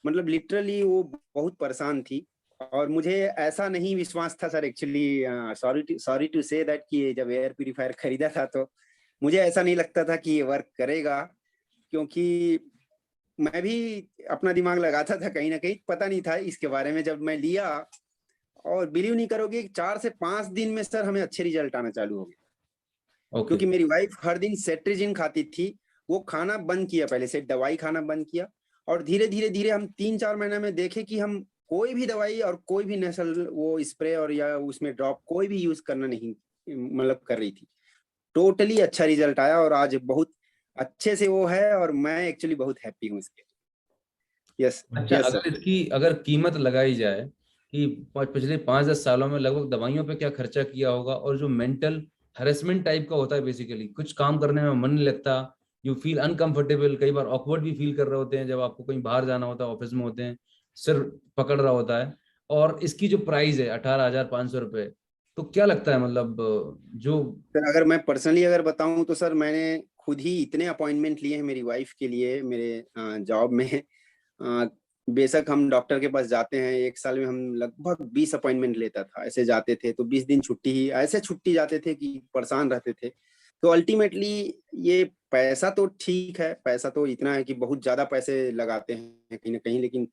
मतलब लिटरली वो बहुत परेशान थी, और मुझे ऐसा नहीं विश्वास था sir actually, sorry to say that, कि जब एयर प्यूरिफायर खरीदा था तो मुझे ऐसा नहीं लगता था कि ये वर्क करेगा, क्योंकि मैं भी अपना दिमाग लगाता था, कहीं ना कहीं पता नहीं था इसके बारे में। जब मैं लिया, और बिलीव नहीं करोगे, 4 से 5 दिन में सर हमें अच्छे रिजल्ट आना चालू हो गए। क्योंकि मेरी वाइफ हर दिन सेट्रिजिन खाती थी, वो खाना बंद किया, पहले से दवाई खाना बंद किया, और धीरे धीरे हम 3-4 महीने में देखे कि हम कोई भी दवाई और कोई भी नसल वो स्प्रे और या उसमें ड्रॉप कोई भी यूज करना नहीं मतलब कर रही थी। टोटली अच्छा रिजल्ट आया, और आज बहुत अच्छे से वो है, और मैं एक्चुअली बहुत हैप्पी हूँ इसके। यस। अच्छा, अगर इसकी अगर कीमत लगाई जाए कि पिछले 5-10 सालों में लगभग दवाइयों पे क्या खर्चा किया होगा, और जो मेंटल हरेसमेंट टाइप का होता है, बेसिकली कुछ काम करने में मन नहीं लगता, यू फील अनकंफर्टेबल, कई बार ऑकवर्ड भी फील कर रहे होते हैं जब आपको कहीं बाहर जाना होता है, ऑफिस में होते हैं, सिर पकड़ रहा होता है, और इसकी जो प्राइस है 18,500 रुपए, तो क्या लगता है मतलब जो सर अगर मैं पर्सनली अगर बताऊं तो सर मैंने खुद ही इतने अपॉइंटमेंट लिए हैं मेरी वाइफ के लिए मेरे जॉब में। बेशक हम डॉक्टर के पास जाते हैं, 1 साल में हम लगभग 20 अपॉइंटमेंट लेता था, ऐसे जाते थे तो 20 दिन छुट्टी ही, ऐसे छुट्टी जाते थे कि परेशान रहते थे। तो अल्टीमेटली ये पैसा तो ठीक है, पैसा तो इतना है कि बहुत ज्यादा पैसे लगाते हैं कहीं ना कहीं, लेकिन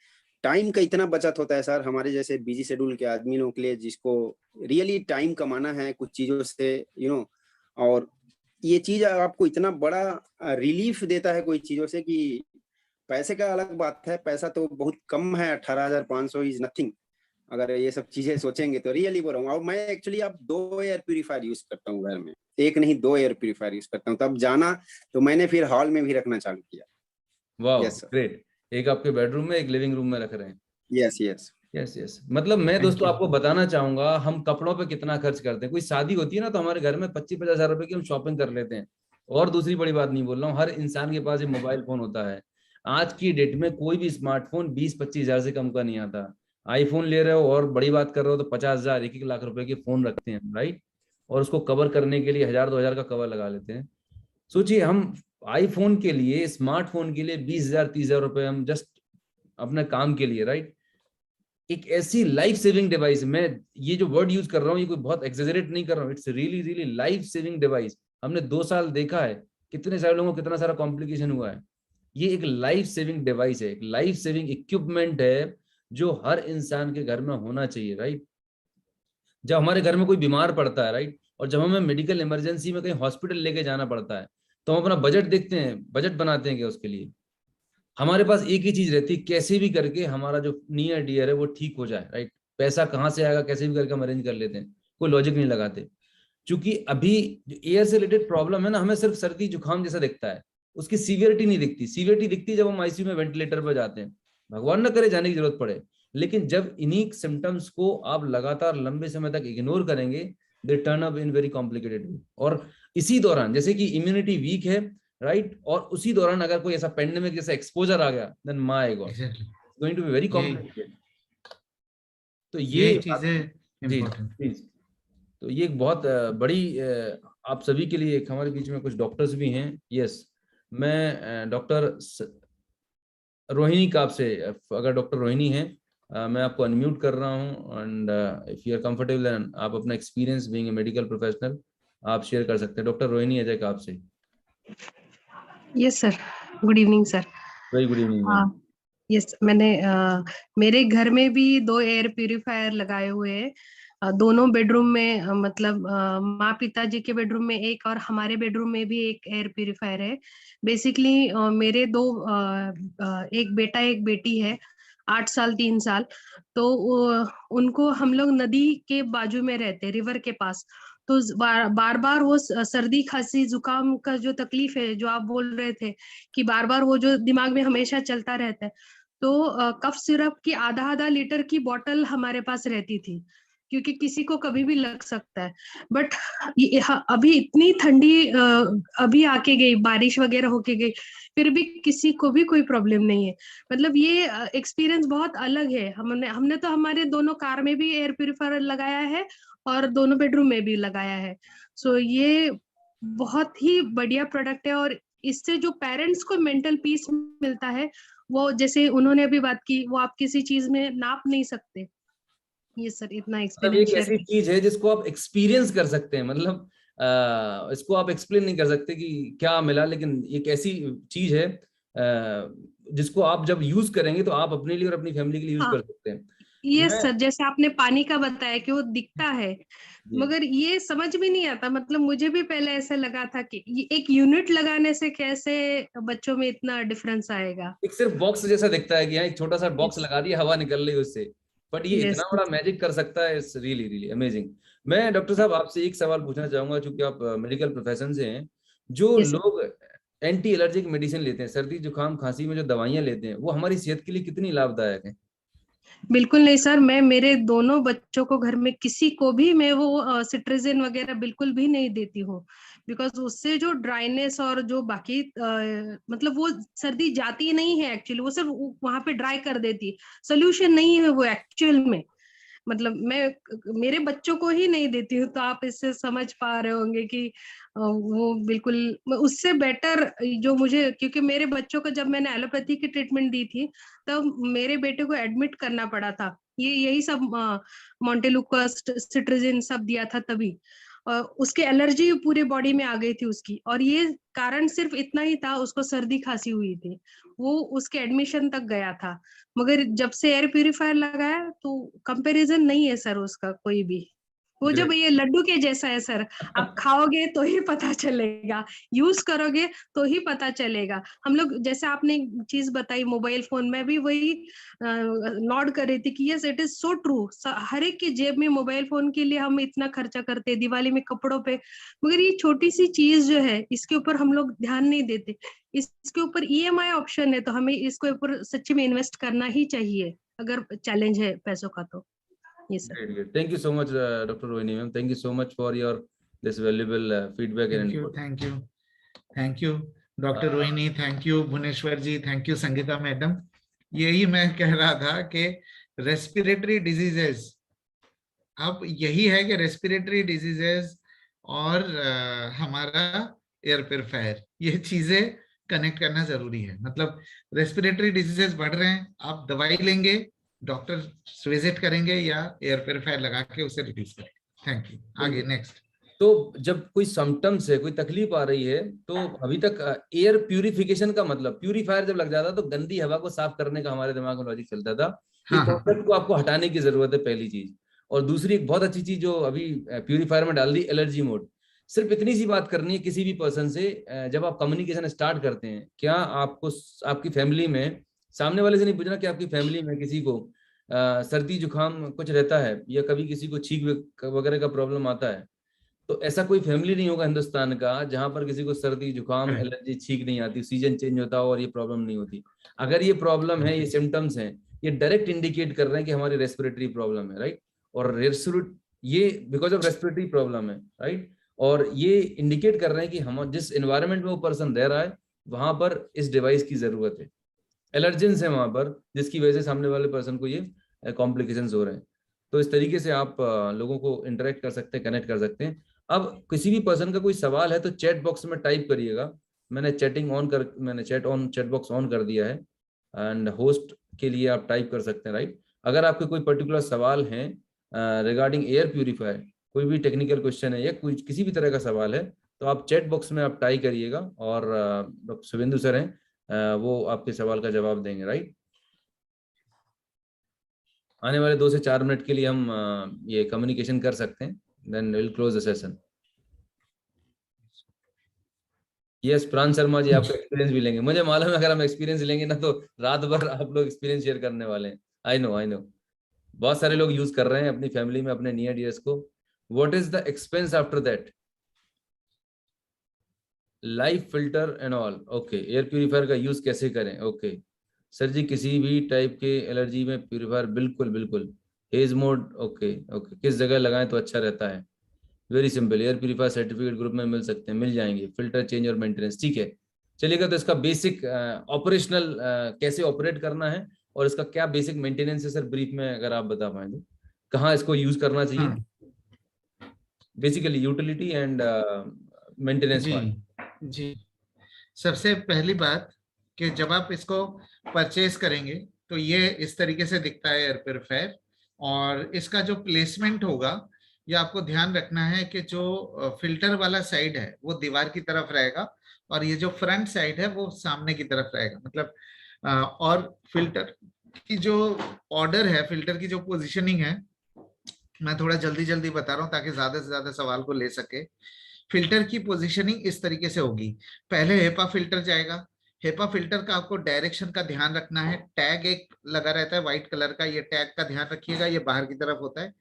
टाइम का इतना बचत होता है सर हमारे जैसे बिजी शेड्यूल के आदमियों के लिए, जिसको रियली टाइम कमाना है कुछ चीजों से और ये चीज आपको इतना बड़ा रिलीफ देता है कोई चीजों से कि पैसे का अलग बात है, पैसा तो बहुत कम है, 18,500 इज नथिंग अगर ये सब चीजें सोचेंगे तो। रियली बोल रहा हूँ। और मैं एक्चुअली अब 2 एयर प्यूरिफायर यूज करता हूँ घर में, 1 नहीं 2 एयर प्यूरिफायर यूज करता हूँ। तब जाना तो मैंने फिर हॉल में भी रखना चालू किया। वाह, ग्रेट। एक आपके बेडरूम में, एक लिविंग रूम में रख रहे हैं। यस। मतलब मैं दोस्तों आपको बताना चाहूंगा हम कपड़ों पे कितना खर्च करते हैं। कोई शादी होती है ना तो हमारे घर में 25-50 हजार रुपए की हम शॉपिंग कर लेते हैं। और दूसरी बड़ी बात नहीं बोल रहा हूँ, हर इंसान के पास एक मोबाइल फोन होता है। आज की डेट में कोई भी स्मार्टफोन 20-25 हजार से कम का नहीं आता। आईफोन ले रहे हो और बड़ी बात कर रहे हो तो 50,000 1-1 लाख रुपए के फोन रखते हैं, राइट। और उसको कवर करने के लिए 1,000-2,000 का कवर लगा लेते हैं। सोचिए हम आईफोन के लिए, स्मार्टफोन के लिए 20,000-30,000 रुपए हम जस्ट अपने काम के लिए, राइट। एक ऐसी लाइफ सेविंग डिवाइस, मैं ये जो वर्ड यूज कर रहा हूँ ये कोई बहुत एक्सेजरेट नहीं कर रहा हूँ, it's really really life saving device. हमने 2 साल देखा है कितने सारे लोगों को कितना सारा कॉम्प्लिकेशन हुआ है। ये एक लाइफ सेविंग डिवाइस है, एक लाइफ सेविंग इक्विपमेंट है जो हर इंसान के घर में होना चाहिए, राइट। जब हमारे घर में कोई बीमार पड़ता है, राइट, और जब हमें मेडिकल इमरजेंसी में कहीं हॉस्पिटल लेके जाना पड़ता है तो हम अपना बजट देखते हैं, बजट बनाते हैं कि उसके लिए हमारे पास एक ही चीज रहती है, कैसे भी करके हमारा जो नियर डियर है वो ठीक हो जाए, राइट। पैसा कहाँ से आएगा, कैसे भी करके हम अरेंज कर लेते हैं, कोई लॉजिक नहीं लगाते। क्योंकि अभी एयर से रिलेटेड प्रॉब्लम है ना, हमें सिर्फ सर्दी जुकाम जैसा दिखता है, उसकी सीवियरिटी नहीं दिखती। सीवियरिटी दिखती है जब हम आईसीयू में वेंटिलेटर पर जाते हैं, भगवान न करे जाने की जरूरत पड़े। लेकिन जब इन्हीं सिम्टम्स को आप लगातार लंबे समय तक इग्नोर करेंगे, they turn up in very complicated way. और इसी दौरान जैसे कि इम्यूनिटी वीक है, राइट, और उसी दौरान अगर कोई ऐसा पेंडेमिक जैसा एक्सपोजर आ गया, then my god, going to be very complicated. तो ये चीजें जी इम्पोर्टेंट। प्लीज। तो ये एक बहुत बड़ी आप सभी के लिए, एक हमारे बीच में कुछ डॉक्टर्स भी हैं। यस, मैं डॉक्टर रोहिणी काप से, अगर डॉक्टर रोहिणी हैं, मैं आपको अनम्यूट कर रहा हूं, and if you are comfortable then आप अपना experience being a medical professional आप शेयर कर सकते हैं। डॉक्टर रोहिणी अजय काप से। Yes sir, good evening sir. Very good evening ma'am. हाँ यस, मैंने मेरे घर में भी 2 एयर प्यूरिफायर लगाए हुए हैं, दोनों बेडरूम में, मतलब माँ पिताजी के बेडरूम में एक और हमारे बेडरूम में भी एक एयर प्यूरिफायर है। बेसिकली मेरे 2 एक बेटा एक बेटी है, 8 साल 3 साल। तो उनको हम लोग नदी के बाजू में रहते हैं, रिवर के पास। तो बार बार वो सर्दी खांसी जुकाम का जो तकलीफ है, जो आप बोल रहे थे कि बार बार वो जो दिमाग में हमेशा चलता रहता है, तो कफ सिरप की आधा लीटर की बोतल हमारे पास रहती थी, क्योंकि किसी को कभी भी लग सकता है। बट अभी इतनी ठंडी अभी आके गई, बारिश वगैरह होके गई, फिर भी किसी को भी कोई प्रॉब्लम नहीं है। मतलब ये एक्सपीरियंस बहुत अलग है। हमने तो हमारे दोनों कार में भी एयर प्यूरिफायर लगाया है और दोनों बेडरूम में भी लगाया है। सो ये बहुत ही बढ़िया प्रोडक्ट है, और इससे जो पेरेंट्स को मेंटल पीस मिलता है, वो जैसे उन्होंने अभी बात की, वो आप किसी चीज में नाप नहीं सकते। ये सर इतना मतलब एक्सपीरियंस एक ऐसी चीज है जिसको आप एक्सपीरियंस कर सकते हैं, मतलब इसको आप एक्सप्लेन नहीं कर सकते कि क्या मिला, लेकिन एक ऐसी चीज है जिसको आप जब यूज करेंगे तो आप अपने लिए और अपनी फैमिली के लिए यूज हाँ, कर सकते हैं। ये सर जैसे आपने पानी का बताया कि वो दिखता है, जी। मगर ये समझ में नहीं आता। मतलब मुझे भी पहले ऐसा लगा था कि ये एक यूनिट लगाने से कैसे बच्चों में इतना डिफरेंस आएगा। एक सिर्फ बॉक्स जैसा दिखता है कि यहाँ एक छोटा सा बॉक्स Yes. लगा दिया, हवा निकल रही है उससे, बट ये Yes. इतना बड़ा मैजिक कर सकता है, इट्स रियली रियली अमेजिंग। मैं डॉक्टर साहब आपसे एक सवाल पूछना चाहूंगा, चूंकि आप मेडिकल प्रोफेशन से हैं। जो Yes, sir. लोग एंटी एलर्जिक मेडिसिन लेते हैं, सर्दी जुकाम खांसी में जो दवाइयां लेते हैं, वो हमारी सेहत के लिए कितनी लाभदायक है? बिल्कुल नहीं सर, मैं मेरे दोनों बच्चों को घर में किसी को भी मैं वो सिट्राजिन वगैरह बिल्कुल भी नहीं देती हूँ, बिकॉज उससे जो ड्राइनेस और जो बाकी मतलब वो सर्दी जाती नहीं है एक्चुअली, वो सिर्फ वहां पे ड्राई कर देती, सोल्यूशन नहीं है वो एक्चुअल में। मतलब मैं मेरे बच्चों को ही नहीं देती हूँ, तो आप इससे समझ पा रहे होंगे कि वो बिल्कुल उससे बेटर जो मुझे, क्योंकि मेरे बच्चों को जब मैंने एलोपैथी की ट्रीटमेंट दी थी, तब मेरे बेटे को एडमिट करना पड़ा था। यही सब मॉन्टेलुकास्ट सिट्राजिन सब दिया था तभी, उसके एलर्जी पूरे बॉडी में आ गई थी उसकी, और ये कारण सिर्फ इतना ही था, उसको सर्दी खांसी हुई थी, वो उसके एडमिशन तक गया था। मगर जब से एयर प्यूरिफायर लगाया तो कंपैरिजन नहीं है सर उसका कोई भी। वो जब ये लड्डू के जैसा है सर, आप खाओगे तो ही पता चलेगा, यूज करोगे तो ही पता चलेगा। हम लोग जैसे आपने चीज बताई मोबाइल फोन में भी वही नोट कर रही थी कि yes it is so true, हर एक की जेब में मोबाइल फोन के लिए हम इतना खर्चा करते हैं, दिवाली में कपड़ों पे, मगर ये छोटी सी चीज जो है इसके ऊपर हम लोग ध्यान नहीं देते। इसके ऊपर ईएमआई ऑप्शन है, तो हमें इसके ऊपर सच्ची में इन्वेस्ट करना ही चाहिए अगर चैलेंज है पैसों का तो। Yes, sir. Great. Thank you so much, Dr. Rohini ma'am. Thank you so much for your this valuable feedback and input. Thank you doctor Rohini, thank you Bhuvneshwar ji, thank you Sangeeta madam. यही मैं कह रहा था कि रेस्पिरेटरी डिजीजेस, अब यही है कि रेस्पिरेटरी डिजीजेस और हमारा एयर प्यूरिफायर, ये चीजें कनेक्ट करना जरूरी है। मतलब रेस्पिरेटरी डिजीजेस बढ़ रहे हैं, आप दवाई लेंगे, डॉक्टर विजिट करेंगे या एयर प्यूरिफायर लगा के उसे रिड्यूस करेंगे। Thank you. आगे नेक्स्ट। तो जब कोई सिम्टम्स है, कोई तकलीफ आ रही है, तो अभी तक एयर प्यूरिफिकेशन का मतलब, प्यूरिफायर जब लग जाता तो गंदी हवा को साफ करने का हमारे दिमाग में लॉजिक चलता था कि कॉन्सेप्ट को आपको हटाने की जरूरत है, पहली चीज। और दूसरी एक बहुत अच्छी चीज जो अभी प्यूरिफायर में डाल दी, एलर्जी मोड। सिर्फ इतनी सी बात करनी है किसी भी पर्सन से, जब आप कम्युनिकेशन स्टार्ट करते हैं, क्या आपको आपकी फैमिली में, सामने वाले से नहीं पूछना कि आपकी फैमिली में किसी को सर्दी जुकाम कुछ रहता है या कभी किसी को छींक वगैरह का प्रॉब्लम आता है, तो ऐसा कोई फैमिली नहीं होगा हिंदुस्तान का जहां पर किसी को सर्दी जुकाम एलर्जी छींक नहीं आती, सीजन चेंज होता हो और ये प्रॉब्लम नहीं होती। अगर ये प्रॉब्लम है, ये सिम्टम्स हैं, ये डायरेक्ट इंडिकेट कर रहे हैं कि हमारी रेस्पिरेटरी प्रॉब्लम है, राइट। और ये बिकॉज ऑफ रेस्पिरेटरी प्रॉब्लम है, राइट। और ये इंडिकेट कर रहे हैं कि हम जिस एनवायरनमेंट में वो पर्सन रह रहा है वहां पर इस डिवाइस की जरूरत है, एलर्जेंस है वहां पर, जिसकी वजह से सामने वाले पर्सन को ये कॉम्प्लिकेशंस हो रहे हैं। तो इस तरीके से आप लोगों को इंटरेक्ट कर सकते हैं, कनेक्ट कर सकते हैं। अब किसी भी पर्सन का कोई सवाल है तो चैट बॉक्स में टाइप करिएगा। मैंने चैट बॉक्स ऑन कर दिया है एंड होस्ट के लिए आप टाइप कर सकते हैं, राइट। अगर आपके कोई पर्टिकुलर सवाल हैं रिगार्डिंग एयर प्यूरिफायर, कोई भी टेक्निकल क्वेश्चन है या कोई किसी भी तरह का सवाल है, तो आप चैट बॉक्स में आप टाइप करिएगा और डॉक्टर शुभेंदु सर हैं वो आपके सवाल का जवाब देंगे, राइट। आने वाले 2 से 4 मिनट के लिए हम ये कम्युनिकेशन कर सकते हैं, then will close the session. Yes Pran Sharma जी, आपका एक्सपीरियंस भी लेंगे, मुझे मालूम है अगर हम एक्सपीरियंस लेंगे ना तो रात भर आप लोग एक्सपीरियंस शेयर करने वाले हैं। आई नो बहुत सारे लोग यूज कर रहे हैं अपनी फैमिली में, अपने नियर डियर्स को। What is the expense after that? Life filter and all, okay. Air purifier का यूज कैसे करें? ओके सर जी, किसी भी टाइप के एलर्जी में प्यूरिफायर बिल्कुल हेज मोड, ओके किस जगह लगाएं तो अच्छा रहता है? Very simple, air purifier certificate group में मिल सकते हैं, मिल जाएंगे। फिल्टर चेंज और मेंटेनेंस, ठीक है चलिएगा। तो इसका बेसिक ऑपरेशनल कैसे ऑपरेट करना है और इसका क्या बेसिक मेंटेनेंस है सर, ब्रीफ में अगर आप बता पाए तो कहाँ इसको यूज करना चाहिए? बेसिकली यूटिलिटी एंड मेंटेनेंस जी। सबसे पहली बात कि जब आप इसको परचेज करेंगे तो ये इस तरीके से दिखता है एयर प्यूरिफायर, और इसका जो प्लेसमेंट होगा ये आपको ध्यान रखना है कि जो फिल्टर वाला साइड है वो दीवार की तरफ रहेगा और ये जो फ्रंट साइड है वो सामने की तरफ रहेगा। मतलब और फिल्टर की जो ऑर्डर है, फिल्टर की जो पोजीशनिंग है, मैं थोड़ा जल्दी बता रहा हूँ ताकि ज्यादा से ज्यादा सवाल को ले सके। फिल्टर की पोजीशनिंग इस तरीके से होगी, पहले हेपा फिल्टर जाएगा। हेपा फिल्टर का आपको डायरेक्शन का ध्यान रखना है। टैग एक लगा रहता है व्हाइट कलर का, ये टैग का ध्यान रखिएगा, ये बाहर की तरफ होता है।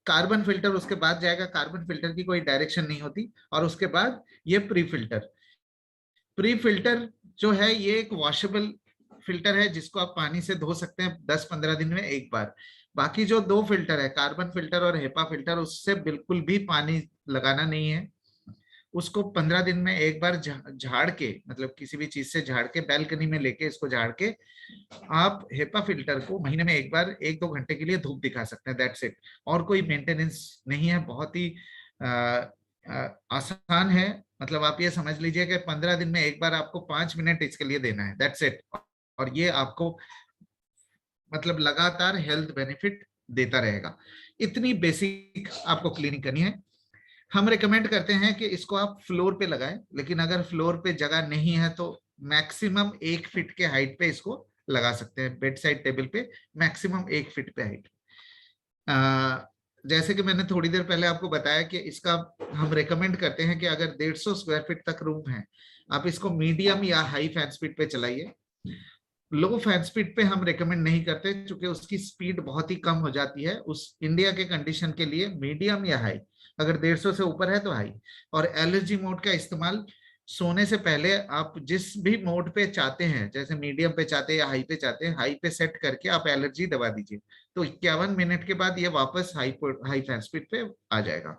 कार्बन फिल्टर उसके बाद जाएगा, कार्बन फिल्टर की कोई डायरेक्शन नहीं होती। और उसके बाद ये प्री फिल्टर जो है ये एक वॉशेबल फिल्टर है जिसको आप पानी से धो सकते हैं 10-15 दिन में एक बार। बाकी जो 2 फिल्टर है, कार्बन फिल्टर और हेपा फिल्टर, उससे बिल्कुल भी पानी लगाना नहीं है। उसको 15 दिन में एक बार झाड़ के, मतलब किसी भी चीज से झाड़ के, बैल्कनी में लेके इसको झाड़ के आप हेपा फिल्टर को महीने में एक बार 1-2 घंटे के लिए धूप दिखा सकते हैं, दैट्स इट। और कोई मेंटेनेंस नहीं है, बहुत ही आसान है। मतलब आप ये समझ लीजिए कि 15 दिन में एक बार आपको 5 मिनट इसके लिए देना है, दैट्स इट। और ये आपको मतलब लगातार हेल्थ बेनिफिट देता रहेगा। इतनी बेसिक आपको क्लीनिंग करनी है। हम रिकमेंड करते हैं कि इसको आप फ्लोर पे लगाएं, लेकिन अगर फ्लोर पे जगह नहीं है तो मैक्सिमम 1 फीट के हाइट पे इसको लगा सकते हैं। बेड साइड टेबल पे मैक्सिमम 1 फीट पे हाइट। जैसे कि मैंने थोड़ी देर पहले आपको बताया कि इसका हम रिकमेंड करते हैं कि अगर 150 स्क्वायर फीट तक रूम है, आप इसको मीडियम या हाई फैन स्पीड पे चलाइए। लो फैन स्पीड पे हम रिकमेंड नहीं करते क्योंकि उसकी स्पीड बहुत ही कम हो जाती है। उस इंडिया के कंडीशन के लिए मीडियम या हाई, अगर 150 से ऊपर है तो हाई। और एलर्जी मोड का इस्तेमाल सोने से पहले आप जिस भी मोड पे चाहते हैं, जैसे मीडियम पे चाहते हैं या हाई पे चाहते हैं, हाई पे सेट करके आप एलर्जी दबा दीजिए, तो 51 मिनट के बाद ये वापस हाई फैन स्पीड पे आ जाएगा।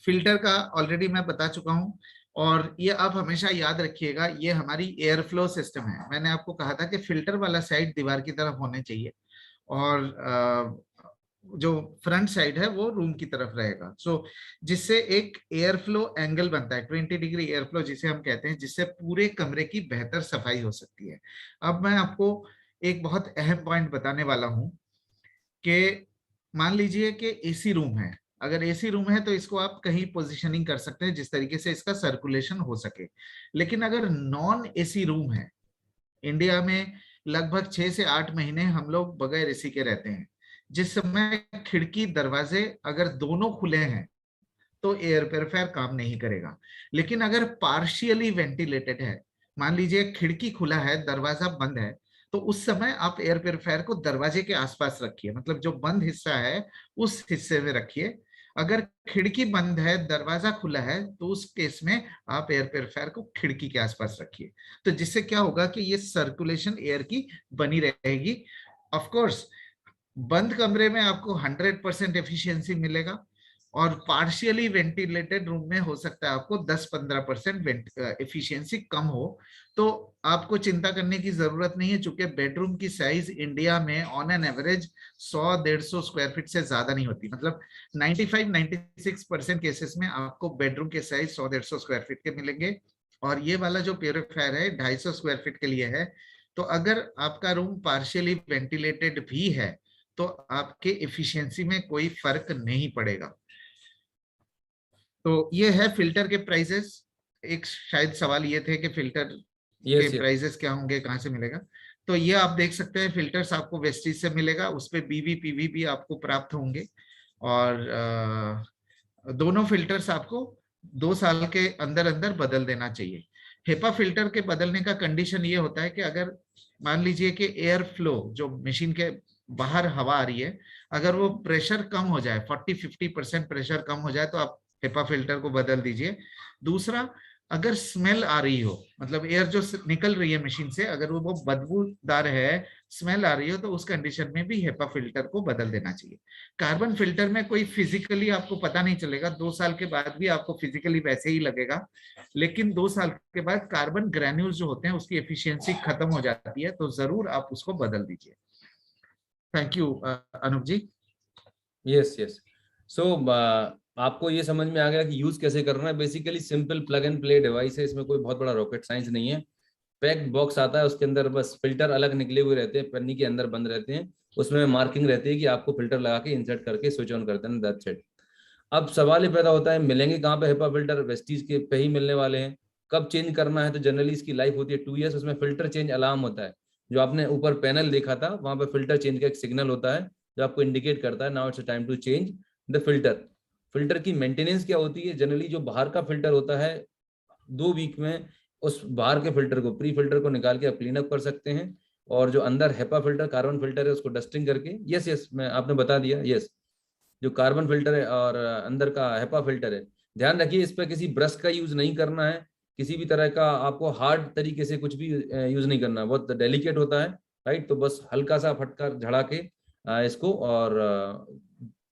फिल्टर का ऑलरेडी मैं बता चुका हूं, और ये आप हमेशा याद रखिएगा, ये हमारी एयर फ्लो सिस्टम है। मैंने आपको कहा था कि फिल्टर वाला साइड दीवार की तरफ होने चाहिए और जो फ्रंट साइड है वो रूम की तरफ रहेगा। सो जिससे एक एयर फ्लो एंगल बनता है, 20 डिग्री एयर फ्लो जिसे हम कहते हैं, जिससे पूरे कमरे की बेहतर सफाई हो सकती है। अब मैं आपको एक बहुत अहम पॉइंट बताने वाला हूं कि मान लीजिए कि एसी रूम है। अगर एसी रूम है तो इसको आप कहीं पोजीशनिंग कर सकते हैं जिस तरीके से इसका सर्कुलेशन हो सके। लेकिन अगर नॉन एसी रूम है, इंडिया में लगभग 6 से 8 महीने हम लोग बगैर एसी के रहते हैं, जिस समय खिड़की दरवाजे अगर दोनों खुले हैं तो एयर प्यूरिफायर काम नहीं करेगा। लेकिन अगर पार्शियली वेंटिलेटेड है, मान लीजिए खिड़की खुला है दरवाजा बंद है, तो उस समय आप एयर प्यूरिफायर को दरवाजे के आसपास रखिए, मतलब जो बंद हिस्सा है उस हिस्से में रखिए। अगर खिड़की बंद है, दरवाजा खुला है, तो उस केस में आप एयर प्योरीफायर को खिड़की के आसपास रखिए, तो जिससे क्या होगा कि ये सर्कुलेशन एयर की बनी रहेगी। ऑफ कोर्स बंद कमरे में आपको 100% एफिशिएंसी मिलेगा, और पार्शियली वेंटिलेटेड रूम में हो सकता है आपको 10-15% एफिशिएंसी कम हो, तो आपको चिंता करने की जरूरत नहीं है, चूंकि बेडरूम की साइज इंडिया में on an average 100-150 square feet से ज्यादा नहीं होती। मतलब 95-96% केसेस में आपको बेडरूम के साइज 100-150 स्क्वायर फीट के मिलेंगे, और ये वाला जो प्योरीफायर है 250 स्क्वायर फीट के लिए है। तो अगर आपका रूम पार्शियली वेंटिलेटेड भी है तो आपके एफिशिएंसी में कोई फर्क नहीं पड़ेगा। तो ये है फिल्टर के प्राइसेस। एक शायद सवाल ये थे कि फिल्टर के प्राइसेस क्या होंगे, कहाँ से मिलेगा। तो ये आप देख सकते हैं, फिल्टर्स आपको वेस्टीज से मिलेगा, उस पे बीवी पीवी भी आपको प्राप्त होंगे, और दोनों फिल्टर्स आपको 2 साल के अंदर अंदर बदल देना चाहिए। हेपा फिल्टर के बदलने का कंडीशन ये होता है कि अगर मान लीजिए कि एयर फ्लो, जो मशीन के बाहर हवा आ रही है, अगर वो प्रेशर कम हो जाए, 40-50% प्रेशर कम हो जाए, तो आप हेपा फिल्टर को बदल दीजिए। दूसरा, अगर स्मेल आ रही हो, मतलब एयर जो निकल रही है मशीन से, अगर वो बदबूदार है, स्मेल आ रही हो, तो उस कंडीशन में भी हेपा फिल्टर को बदल देना चाहिए। कार्बन फिल्टर में कोई फिजिकली आपको पता नहीं चलेगा, 2 साल के बाद भी आपको फिजिकली वैसे ही लगेगा, लेकिन 2 साल के बाद कार्बन ग्रैन्यूल्स जो होते हैं उसकी एफिशिएंसी खत्म हो जाती है, तो जरूर आप उसको बदल दीजिए। Thank you Anoop ji. Yes yes. So आपको ये समझ में आ गया कि यूज कैसे करना है। Basically simple plug and play device है, इसमें कोई बहुत बड़ा रॉकेट साइंस नहीं है। पैक्ड बॉक्स आता है, उसके अंदर बस फिल्टर अलग निकले हुए रहते हैं, पन्नी के अंदर बंद रहते हैं, उसमें मार्किंग रहती है कि आपको फिल्टर लगा के इंसर्ट करके स्विच ऑन करते हैं, दैट्स इट। अब सवाल ये पैदा होता है, मिलेंगे कहाँ पे हेपा फिल्टर? वेस्टीज के पे ही मिलने वाले हैं। कब चेंज करना है? तो जनरली इसकी लाइफ होती है 2 ईयर्स। उसमें फिल्टर चेंज अलार्म होता है, जो आपने ऊपर पैनल देखा था, वहां पे फिल्टर चेंज का एक सिग्नल होता है जो आपको इंडिकेट करता है now it's time to change the filter. Filter की मेंटेनेंस क्या होती है? जनरली जो बाहर का फिल्टर होता है, 2 वीक में उस बाहर के फिल्टर को, प्री फिल्टर को निकाल के आप क्लीन अप कर सकते हैं, और जो अंदर हेपा फिल्टर कार्बन फिल्टर है उसको डस्टिंग करके, यस यस मैं आपने बता दिया, यस जो कार्बन फिल्टर है और अंदर का हेपा फिल्टर है, ध्यान रखिए इस पर किसी ब्रश का यूज नहीं करना है, किसी भी तरह का आपको हार्ड तरीके से कुछ भी यूज नहीं करना है, बहुत डेलिकेट होता है, राइट। तो बस हल्का सा फटकार झड़ा के इसको, और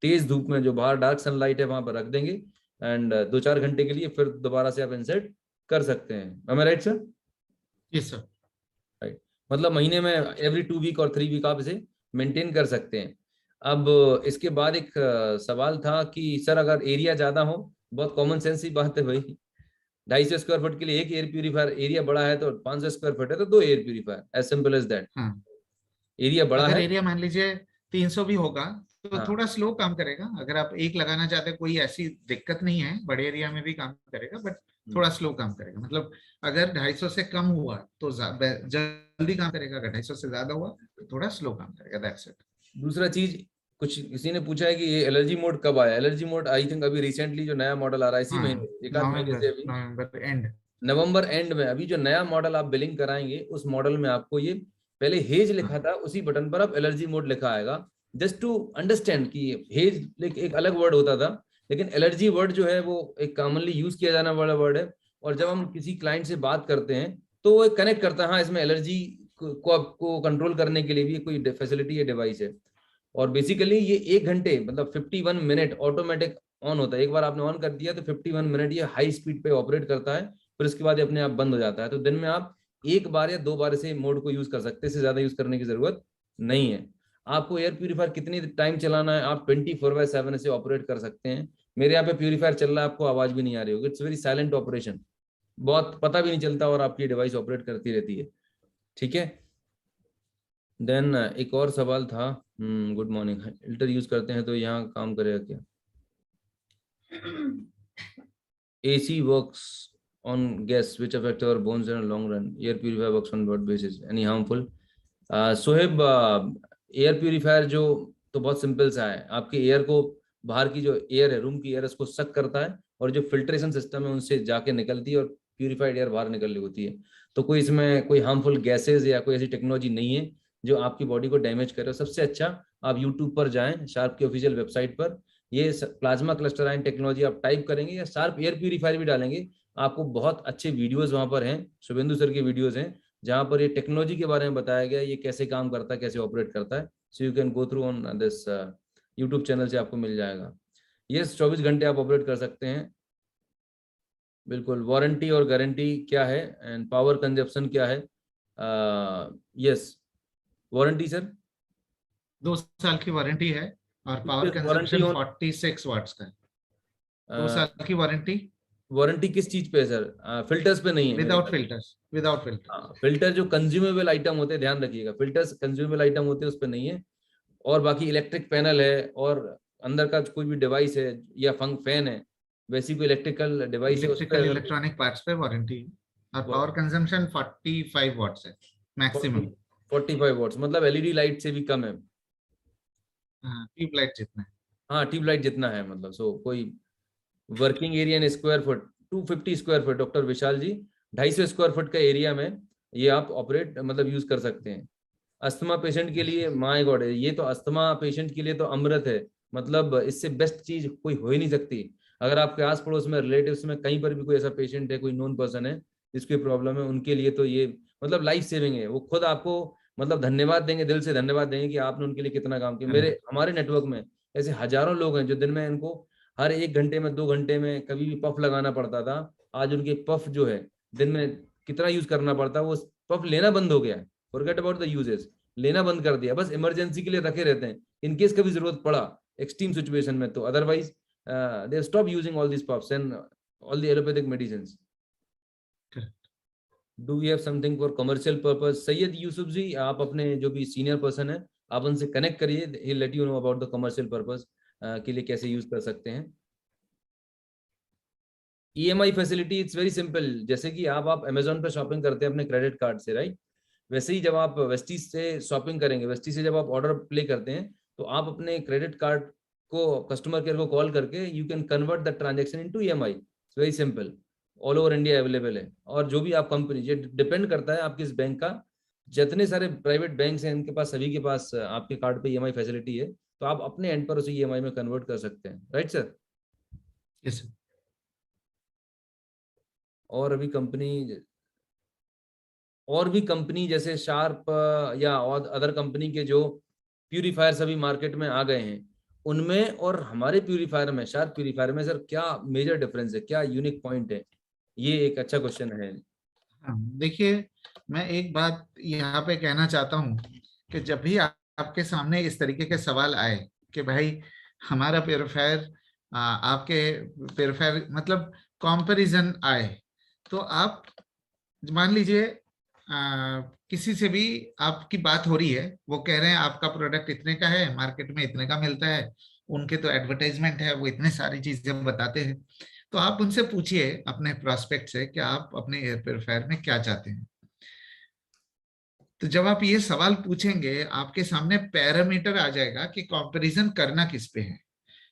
तेज धूप में जो बाहर डार्क सनलाइट है वहां पर रख देंगे, एंड 2-4 घंटे के लिए फिर दोबारा से आप इंसर्ट कर सकते हैं। Am I right sir? Yes sir. Right, मतलब महीने में एवरी 2 वीक और 3 वीक आप इसे मेंटेन कर सकते हैं। अब इसके बाद एक सवाल था कि सर अगर एरिया ज्यादा हो, बहुत कॉमन सेंस ही बात है भाई, 250 स्क्वायर फुट के लिए एक एयर प्यूरीफायर, एरिया बड़ा है तो 500 स्क्वायर फुट है तो 2 air purifier, as simple as that. Area बड़ा अगर है, एरिया मान लीजिए 300 भी होगा तो हाँ। थोड़ा स्लो काम करेगा। अगर आप एक लगाना चाहते हैं, कोई ऐसी दिक्कत नहीं है, बड़े एरिया में भी काम करेगा, बट थोड़ा स्लो काम करेगा। मतलब अगर 250 से कम हुआ तो जल्दी काम करेगा, अगर 250 से ज्यादा हुआ तो थोड़ा स्लो काम करेगा, दैट्स इट। दूसरा चीज, कुछ किसी ने पूछा है कि ये एलर्जी मोड कब आया? एलर्जी मोड आई थिंक अभी रिसेंटली जो नया मॉडल आ रहा है इसी महीने, एक आध महीने से, अभी नवंबर एंड, नवंबर एंड में अभी जो नया मॉडल आप बिलिंग कराएंगे, उस मॉडल में आपको ये पहले हेज लिखा था, उसी बटन पर अब एलर्जी मोड लिखा आएगा। जस्ट टू अंडरस्टैंड कि हेज एक अलग वर्ड होता था, लेकिन एलर्जी वर्ड जो है वो एक कॉमनली यूज किया जाने वाला वर्ड है, और जब हम किसी क्लाइंट से बात करते हैं तो वो कनेक्ट करता है, हाँ इसमें एलर्जी को आपको कंट्रोल करने के लिए भी कोई फैसिलिटी या डिवाइस है। और बेसिकली ये 1 घंटे मतलब 51 मिनट ऑटोमेटिक ऑन होता है। एक बार आपने ऑन कर दिया तो 51 मिनट ये हाई स्पीड पे ऑपरेट करता है, फिर उसके बाद ये अपने आप बंद हो जाता है। तो दिन में आप 1 बार या 2 बार से मोड को यूज कर सकते हैं, इससे ज्यादा यूज करने की जरूरत नहीं है। आपको एयर प्यूरीफायर कितनी टाइम चलाना है, आप 24/7 से ऑपरेट कर सकते हैं। मेरे यहाँ पे प्यूरीफायर चल रहा है, आपको आवाज भी नहीं आ रही होगी, इट्स वेरी साइलेंट ऑपरेशन, बहुत पता भी नहीं चलता और आपकी डिवाइस ऑपरेट करती रहती है, ठीक है। देन एक और सवाल था, गुड मॉर्निंग, फिल्टर यूज करते हैं तो यहाँ काम करेगा क्या? AC works on gas which affect our bones in a long run. Air purifier works on what basis? Any harmful? Sohaib, air purifier जो तो बहुत सिंपल सा है, आपके एयर को, बाहर की जो एयर है, रूम की एयर, उसको सक करता है, और जो फिल्ट्रेशन सिस्टम है उनसे जाके निकलती है और प्यूरीफाइड एयर बाहर निकल रही होती है। तो कोई इसमें कोई हार्मफुल गैसेज या कोई ऐसी टेक्नोलॉजी नहीं है जो आपकी बॉडी को डैमेज करे। सबसे अच्छा आप यूट्यूब पर जाएं, शार्प की ऑफिशियल वेबसाइट पर, ये प्लाज्मा क्लस्टर आयन टेक्नोलॉजी आप टाइप करेंगे या शार्प एयर प्यूरीफायर भी डालेंगे, आपको बहुत अच्छे वीडियोस वहां पर हैं, शुभेंदु सर के वीडियोस हैं जहां पर ये टेक्नोलॉजी के बारे में बताया गया है, ये कैसे काम करता है, कैसे ऑपरेट करता है। So you can go through on this YouTube channel से आपको मिल जाएगा। ये 24 घंटे आप ऑपरेट कर सकते हैं। बिल्कुल। वारंटी और गारंटी क्या है एंड पावर कंजप्शन क्या है? यस, वारंटी सर 2 साल की वारंटी है और पावर कंजप्शन 46 वाट्स का है। 2 साल की वारंटी। वारंटी किस चीज पे है सर? फिल्टर्स पे नहीं है? Without filters, without filter. Filter जो कंज्यूमेबल आइटम होते हैं, ध्यान रखिएगा, फिल्टर्स कंज्यूमेबल आइटम होते हैं उस पे नहीं है। और बाकी इलेक्ट्रिक पैनल है और अंदर का कोई भी डिवाइस है या फैन है, वैसी कोई इलेक्ट्रिकल डिवाइस है, इलेक्ट्रिकल इलेक्ट्रॉनिक पार्ट्स पे वारंटी है। और पावर कंजम्पशन 45 वाट्स है मैक्सिमम। 45 वाट्स मतलब एलईडी लाइट से भी कम है। ट्यूबलाइट जितना है। हाँ, ट्यूबलाइट जितना है मतलब। सो कोई working area in square foot 250 square foot, doctor Vishal ji 250 square foot का एरिया में ये आप ऑपरेट मतलब यूज कर सकते हैं। अस्थमा पेशेंट के लिए माय गॉड, ये तो अस्थमा पेशेंट के लिए तो अमृत है। मतलब इससे बेस्ट चीज कोई हो ही नहीं सकती। अगर आपके आस पड़ोस में रिलेटिव्स में कहीं पर भी कोई ऐसा पेशेंट है, कोई नोन पर्सन है जिसकी प्रॉब्लम है, उनके लिए तो ये मतलब लाइफ सेविंग है। वो खुद आपको मतलब धन्यवाद देंगे, दिल से धन्यवाद देंगे कि आपने उनके लिए कितना काम किया। हमारे नेटवर्क में ऐसे हजारों लोग हैं जो दिन में इनको हर 1 घंटे में 2 घंटे में कभी भी पफ लगाना पड़ता था। आज उनके पफ जो है दिन में कितना यूज करना पड़ता है, वो पफ लेना बंद हो गया है। फॉरगेट अबाउट द यूजेस, लेना बंद कर दिया, बस इमरजेंसी के लिए रखे रहते हैं इनकेस कभी जरूरत पड़ा एक्सट्रीम सिचुएशन में। तो otherwise they stop using all this puffs and all the allopathic medicines. Do we have something for commercial purpose? Syed Yusuf ji, आप अपने जो भी सीनियर पर्सन है आप उनसे कनेक्ट करिए, he let you know about the commercial purpose के लिए कैसे यूज कर सकते हैं। EMI facility it's very simple. जैसे कि आप अमेजोन पे शॉपिंग करते हैं अपने क्रेडिट कार्ड से, राइट? वैसे ही जब आप वेस्टीज से शॉपिंग करेंगे, वेस्टीज से जब आप ऑर्डर प्ले करते हैं तो आप अपने क्रेडिट कार्ड को कस्टमर केयर को कॉल करके you can convert the transaction into EMI। It's very simple, all over India available है। और जो भी आप कंपनी, ये डिपेंड करता है आप किस बैंक का, जितने सारे प्राइवेट बैंक हैं उनके पास, सभी के पास आपके कार्ड पे EMI फैसिलिटी है, तो आप अपने एंड पर उसे EMI में कन्वर्ट कर सकते हैं, राइट सर? Yes sir. और भी कंपनी जैसे शार्प या और अदर कंपनी के जो प्यूरीफायर सभी मार्केट में आ गए हैं, उनमें और हमारे प्यूरीफायर में, शार्प प्यूरीफायर में सर क्या मेजर डिफरेंस है, क्या यूनिक पॉइंट है? ये एक अच्छा क्वेश्चन है। देखिए, मैं एक बात यहाँ पे कहना चाहता हूँ कि जब भी आपके सामने इस तरीके के सवाल आए कि भाई हमारा प्यूरीफायर आपके प्यूरीफायर मतलब कंपैरिजन आए, तो आप मान लीजिए किसी से भी आपकी बात हो रही है, वो कह रहे हैं आपका प्रोडक्ट इतने का है, मार्केट में इतने का मिलता है, उनके तो एडवर्टाइजमेंट है, वो इतने सारी चीजें बताते हैं, तो आप उनसे पूछिए अपने प्रोस्पेक्ट से कि आप अपने एयर प्यूरीफायर में क्या चाहते हैं। तो जब आप ये सवाल पूछेंगे, आपके सामने पैरामीटर आ जाएगा कि कंपैरिजन करना किस पे है।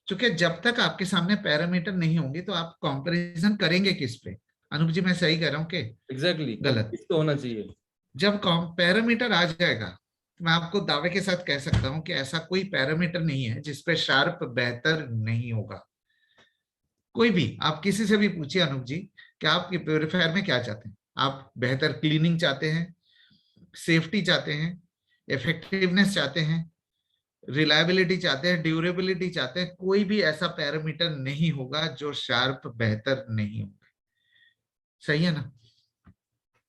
क्योंकि जब तक आपके सामने पैरामीटर नहीं होंगे तो आप कंपैरिजन करेंगे किस पे? अनूप जी, मैं सही कह रहा हूँ कि एग्जैक्टली गलत? तो होना चाहिए। जब पैरामीटर आ जाएगा तो मैं आपको दावे के साथ कह सकता हूं कि ऐसा कोई पैरामीटर नहीं है जिसपे शार्प बेहतर नहीं होगा। कोई भी आप किसी से भी पूछिए अनूप जी कि आप प्यूरीफायर में क्या चाहते हैं? आप बेहतर क्लीनिंग चाहते हैं, सेफ्टी चाहते हैं, इफेक्टिवनेस चाहते हैं, रिलायबिलिटी चाहते हैं, ड्यूरेबिलिटी चाहते हैं? कोई भी ऐसा पैरामीटर नहीं होगा जो शार्प बेहतर नहीं होगा। सही है ना?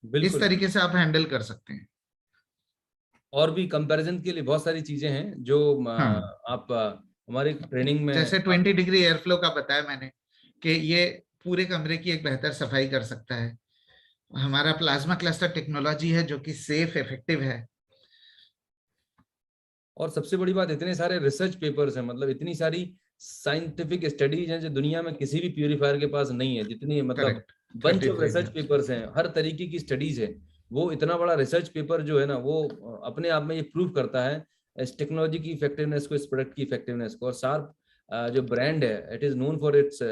इस तरीके से आप हैंडल कर सकते हैं। और भी कंपैरिजन के लिए बहुत सारी चीजें हैं जो आप हमारे ट्रेनिंग में, जैसे 20 डिग्री एयर फ्लो का बताया मैंने कि ये पूरे कमरे की एक बेहतर सफाई कर सकता है। हमारा प्लाज्मा क्लस्टर टेक्नोलॉजी है जो कि सेफ, इफेक्टिव है। और सबसे बड़ी बात, इतने सारे रिसर्च पेपर्स हैं, मतलब इतनी सारी साइंटिफिक स्टडीज हैं जो दुनिया में किसी भी प्यूरीफायर के पास नहीं है। जितनी मतलब बंच ऑफ रिसर्च पेपर्स हैं, हर तरीके की स्टडीज है। वो इतना बड़ा रिसर्च पेपर जो है ना, वो अपने आप में ये प्रूव करता है इस टेक्नोलॉजी की इफेक्टिवनेस को, इस प्रोडक्ट की इफेक्टिवनेस को। और शार्प जो ब्रांड है, it is known for its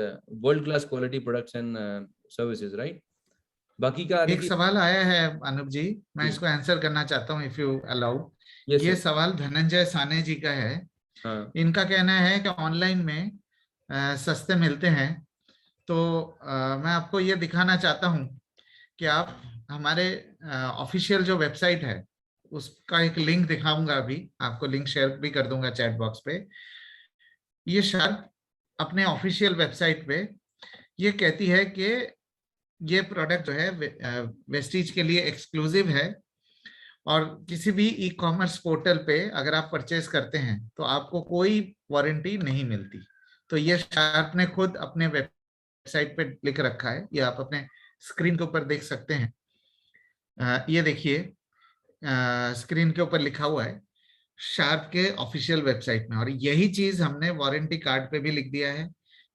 world class quality products and services, right? बाकी का एक सवाल आया है अनूप जी, मैं इसको आंसर करना चाहता हूँ इफ यू अलाउ। ये सवाल धनंजय साने जी का है। इनका कहना है कि ऑनलाइन में सस्ते मिलते हैं। तो मैं आपको ये दिखाना चाहता हूँ कि आप हमारे ऑफिशियल जो वेबसाइट है उसका एक लिंक दिखाऊंगा, अभी आपको लिंक शेयर भी कर दूंगा चैट बॉक्स पे। ये शार्प अपने ऑफिशियल वेबसाइट पे ये कहती है कि ये प्रोडक्ट जो है वेस्टीज के लिए एक्सक्लूसिव है, और किसी भी ई कॉमर्स पोर्टल पे अगर आप परचेज करते हैं तो आपको कोई वारंटी नहीं मिलती। तो ये शार्प ने खुद अपने वेबसाइट पे लिख रखा है, ये आप अपने स्क्रीन के ऊपर देख सकते हैं। ये देखिए स्क्रीन के ऊपर लिखा हुआ है शार्प के ऑफिशियल वेबसाइट में, और यही चीज हमने वारंटी कार्ड पे भी लिख दिया है,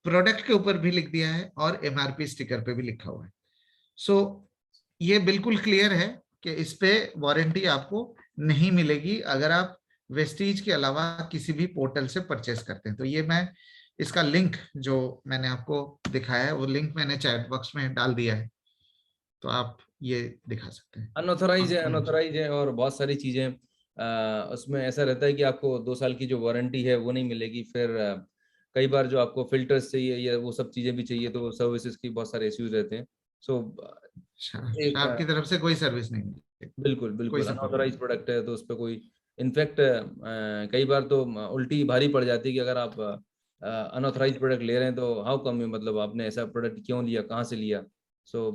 प्रोडक्ट के ऊपर भी लिख दिया है, और एमआरपी स्टिकर पे भी लिखा हुआ है। सो ये बिल्कुल क्लियर है कि इस पे वारंटी आपको नहीं मिलेगी अगर आप वेस्टीज के अलावा किसी भी पोर्टल से परचेस करते हैं। तो ये मैं इसका लिंक जो मैंने आपको दिखाया है वो लिंक मैंने चैट बॉक्स में डाल दिया है, तो आप ये दिखा सकते हैं। अनऑथराइज है और बहुत सारी चीजें उसमें ऐसा रहता है कि आपको 2 साल की जो वारंटी है वो नहीं मिलेगी। फिर कई बार जो आपको फिल्टर्स चाहिए या वो सब चीजें भी चाहिए, तो सर्विसेज की बहुत सारे इश्यूज रहते हैं। सो आपकी तरफ से कोई सर्विस नहीं मिलेगी? बिल्कुल अनऑथराइज प्रोडक्ट है तो उस पर कोई, इनफैक्ट कई बार तो उल्टी भारी पड़ जाती है कि अगर आप अनऑथराइज प्रोडक्ट ले रहे हैं तो हाउ कम, मतलब आपने ऐसा प्रोडक्ट क्यों लिया, कहाँ से लिया। सो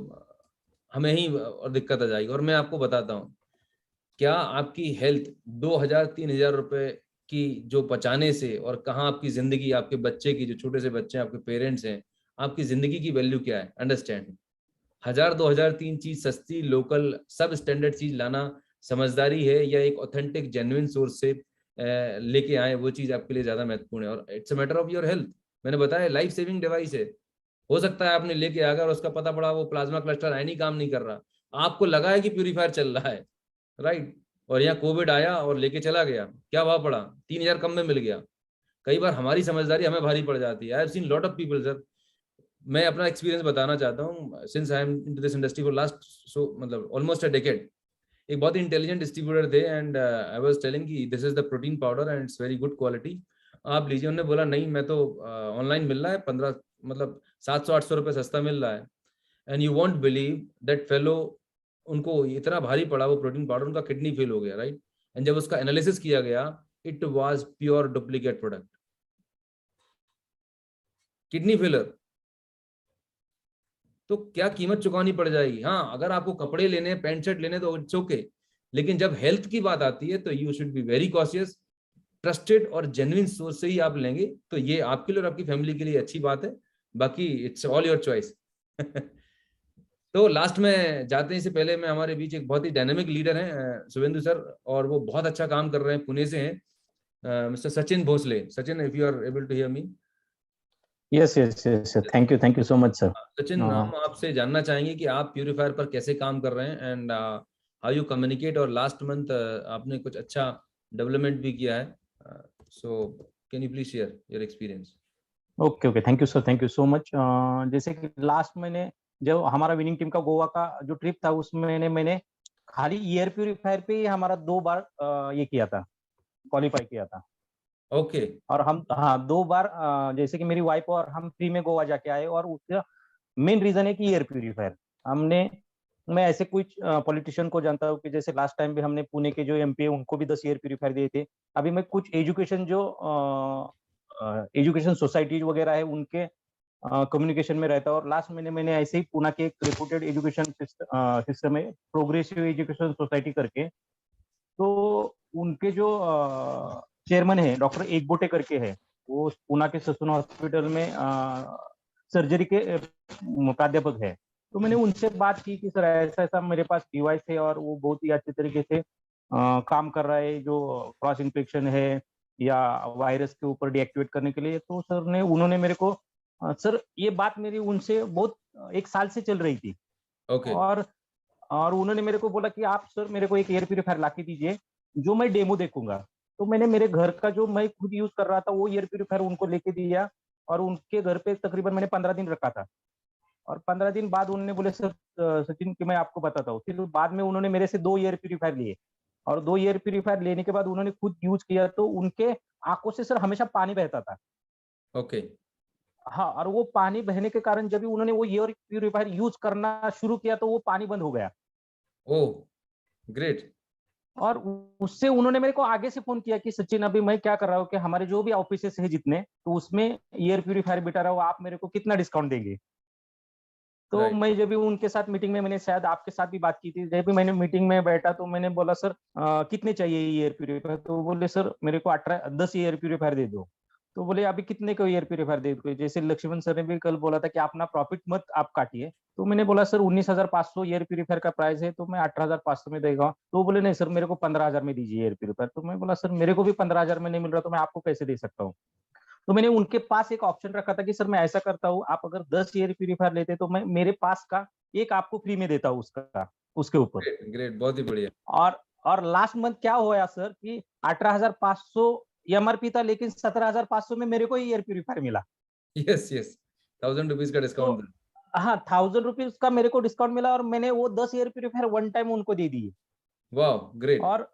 हमें ही और दिक्कत आ जाएगी। और मैं आपको बताता हूँ, क्या आपकी हेल्थ 2,000-3,000 रुपए की जो बचाने से, और कहाँ आपकी जिंदगी, आपके बच्चे की, जो छोटे से बच्चे हैं, आपके पेरेंट्स हैं, आपकी जिंदगी की वैल्यू क्या है। अंडरस्टैंड, 1,000, 2,000, 3 चीज सस्ती, लोकल, सब स्टैंडर्ड चीज लाना समझदारी है, या एक ऑथेंटिक जेन्युइन सोर्स से लेके आए, वो चीज आपके लिए ज्यादा महत्वपूर्ण है। और it's a matter of your health. मैंने बताया लाइफ सेविंग डिवाइस है। हो सकता है आपने लेके आ गया और उसका पता पड़ा वो प्लाज्मा क्लस्टर आयन ही काम नहीं कर रहा, आपको लगा है कि प्यूरीफायर चल रहा है, राइट, और यहाँ कोविड आया और लेके चला गया, क्या भाव पड़ा, 3,000 कम में मिल गया। कई बार हमारी समझदारी हमें भारी पड़ जाती है। I have seen lot of people sir, मैं अपना एक्सपीरियंस बताना चाहता हूँ। Since I am into this industry for last मतलब ऑलमोस्ट अ डेकेड, एक बहुत ही इंटेलिजेंट डिस्ट्रीब्यूटर थे एंड आई वाज टेलिंग कि this is the protein powder and it's very good quality, आप लीजिए। उन्होंने बोला नहीं, मैं तो ऑनलाइन मिल रहा है 15 मतलब 700-800 रुपये सस्ता मिल रहा है। And you won't believe that fellow, उनको इतना भारी पड़ा वो प्रोटीन पाउडर, उनका किडनी फेल हो गया, राइट। एंड जब उसका एनालिसिस किया गया, it was pure duplicate product, kidney failure. तो क्या कीमत चुकानी पड़ जाएगी। हाँ, अगर आपको कपड़े लेने, पैंट शर्ट लेने तो इट्स ओके, लेकिन जब हेल्थ की बात आती है तो you should be very cautious. Trusted और जेन्युइन सोर्स से ही आप लेंगे तो ये आपके लिए और आपकी फैमिली के लिए अच्छी बात है, बाकी इट्स ऑल योर चॉइस। तो लास्ट में जाते हैं, इससे पहले मैं, हमारे बीच एक बहुत ही डायनेमिक लीडर हैं शुभेंदु सर, और वो बहुत अच्छा काम कर रहे हैं, पुणे से हैं, mister Sachin Bhosale. Sachin, if you are able to hear me. Yes, thank you so much sir. Sachin, हम आपसे जानना चाहेंगे कि आप प्यूरीफायर पर कैसे काम कर रहे हैं एंड हाउ यू कम्युनिकेट, और लास्ट मंथ आपने कुछ अच्छा डेवलपमेंट भी किया है, so can you please share your experience. Okay, thank you sir, thank you so much. जैसे कि लास्ट महीने जब हमारा विनिंग टीम का गोवा का जो ट्रिप था, उसमें मैंने खाली एयर प्यूरीफायर पे ही हमारा 2 बार ये किया था, क्वालिफाई किया था। ओके। और हम 2 बार जैसे कि मेरी वाइफ और हम फ्री में गोवा जाके आए, और उसका मेन रीजन है कि एयर प्यूरीफायर मैं ऐसे कुछ पॉलिटिशियन को जानता हूँ कि जैसे लास्ट टाइम भी हमने पुणे के जो एमपी है उनको भी 10 एयर प्यूरीफायर दिए थे। अभी मैं कुछ एजुकेशन सोसाइटीज वगैरह है उनके कम्युनिकेशन में रहता है, और लास्ट महीने मैंने ऐसे ही पुणे के एक रिपोर्टेड एजुकेशन सिस्टम है, प्रोग्रेसिव एजुकेशन सोसाइटी करके, तो उनके जो चेयरमैन है डॉक्टर एकबोटे करके है, वो पुणे के ससून हॉस्पिटल में सर्जरी के प्राध्यापक है। तो मैंने उनसे बात की कि सर ऐसा मेरे पास डिवाइस है और वो बहुत ही अच्छे तरीके से काम कर रहा है, जो क्रॉस इन्फेक्शन है या वायरस के ऊपर डीएक्टिवेट करने के लिए। तो उन्होंने मेरे को सर ये बात मेरी उनसे बहुत 1 साल से चल रही थी। ओके। और उन्होंने मेरे को बोला कि आप सर मेरे को एक एयर प्यूरीफायर ला के दीजिए जो मैं डेमो देखूंगा। तो मैंने मेरे घर का जो मैं खुद यूज कर रहा था वो एयर प्यूरीफायर उनको लेके दिया, और उनके घर पे तकरीबन मैंने 15 दिन रखा था। और 15 दिन बाद उन्होंने बोले सर सचिन कि मैं आपको बताता हूँ। फिर बाद में उन्होंने मेरे से 2 एयर प्यूरीफायर लिए, और 2 एयर प्यूरीफायर लेने के बाद उन्होंने खुद यूज किया तो उनके आंखों से सर हमेशा पानी बहता था। ओके। हाँ, और वो पानी बहने के कारण जब भी उन्होंने वो एयर प्यूरिफायर यूज करना शुरू किया तो वो पानी बंद हो गया। Oh great. और उससे उन्होंने मेरे को आगे से फोन किया कि सचिन अभी मैं क्या कर रहा हूँ कि हमारे जो भी ऑफिसेस है जितने, तो उसमें एयर प्यूरिफायर बिठा रहा हूँ, आप मेरे को कितना डिस्काउंट देंगे। तो Right. मैं जब भी उनके साथ मीटिंग में, मैंने शायद आपके साथ भी बात की थी, जब भी मैंने मीटिंग में बैठा तो मैंने बोला सर कितने चाहिए एयर प्यूरिफायर, तो बोले सर मेरे को 10 एयर प्यूरिफायर दे दो। तो बोले अभी कितने को एयर प्यूरिफायर दे दो, जैसे लक्ष्मण सर ने भी कल बोला था कि अपना प्रॉफिट मत आप काटिए। तो मैंने बोला सर 19,500 एयर प्यूरिफायर का प्राइस है, तो मैं 18,500 में देगा। तो बोले नहीं सर मेरे को 15,000 में दीजिए एयर प्यूरिफायर। तो मैं बोला सर मेरे को भी 15,000 में नहीं मिल रहा, तो मैं आपको कैसे दे सकता हूँ। तो मैंने उनके पास एक ऑप्शन रखा था कि सर मैं ऐसा करता हूँ, आप अगर 10 एयर प्यूरिफायर लेते तो मैं मेरे पास का एक आपको फ्री में देता हूँ उसका, उसके ऊपर। ग्रेट ग्रेट, बहुत ही बढ़िया। और लास्ट मंथ क्या हुआ सर कि 18,500 एमआरपी था, लेकिन 17,500 में मेरे को एयर प्यूरिफायर मिला। यस यस, 1000 रुपीज का डिस्काउंट था। तो हाँ, 1000 रुपीज का मेरे को डिस्काउंट मिला और मैंने वो 10 एयर प्यूरिफायर वन टाइम उनको दे दिए। वाह ग्रेट। और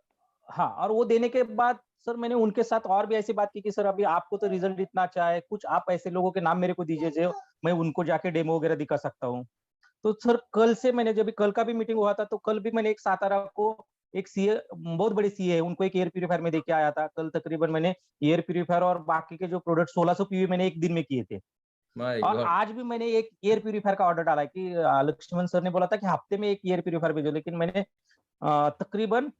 हाँ, और वो देने के बाद सर मैंने उनके साथ और भी ऐसी बात की कि सर अभी आपको तो रिजल्ट इतना अच्छा है, कुछ आप ऐसे लोगों के नाम मेरे को दीजिए जो मैं उनको जाके डेमो वगैरह दिखा सकता हूँ। तो सर कल से मैंने, जब कल का भी मीटिंग हुआ था, तो कल भी मैंने एक सातारा को एक सीए, बहुत बड़ी सीए है, उनको एक एयर प्यूरिफायर में देके आया था। कल तकरीबन मैंने एयर प्यूरिफायर और बाकी के जो प्रोडक्ट 1600 पीवी मैंने एक दिन में किए थे। माय और गॉड। आज भी मैंने एक एयर प्यूरिफायर का ऑर्डर डाला है कि लक्ष्मण सर ने बोला था कि हफ्ते में एक एयर प्यूरिफायर भेजो, लेकिन मैंने तकरीबन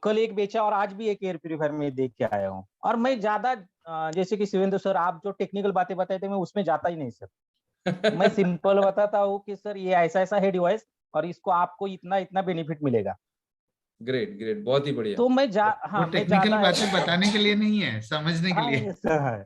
कल एक बेचा और आज भी एक एयर प्यूरिफायर में देख के आया हूँ। और मैं ज्यादा जैसे कि शिवेंद्र सर आप जो टेक्निकल बातें बताए थे, मैं उसमें जाता ही नहीं सर। मैं सिंपल बताता हूँ कि सर ये ऐसा ऐसा है डिवाइस और इसको आपको इतना इतना बेनिफिट मिलेगा। ग्रेट ग्रेट, बहुत ही बढ़िया। तो मैं वो मैं टेक्निकल ज्यादा बातें ऐसा बताने के लिए नहीं है, समझने के हाँ, लिए। सर है।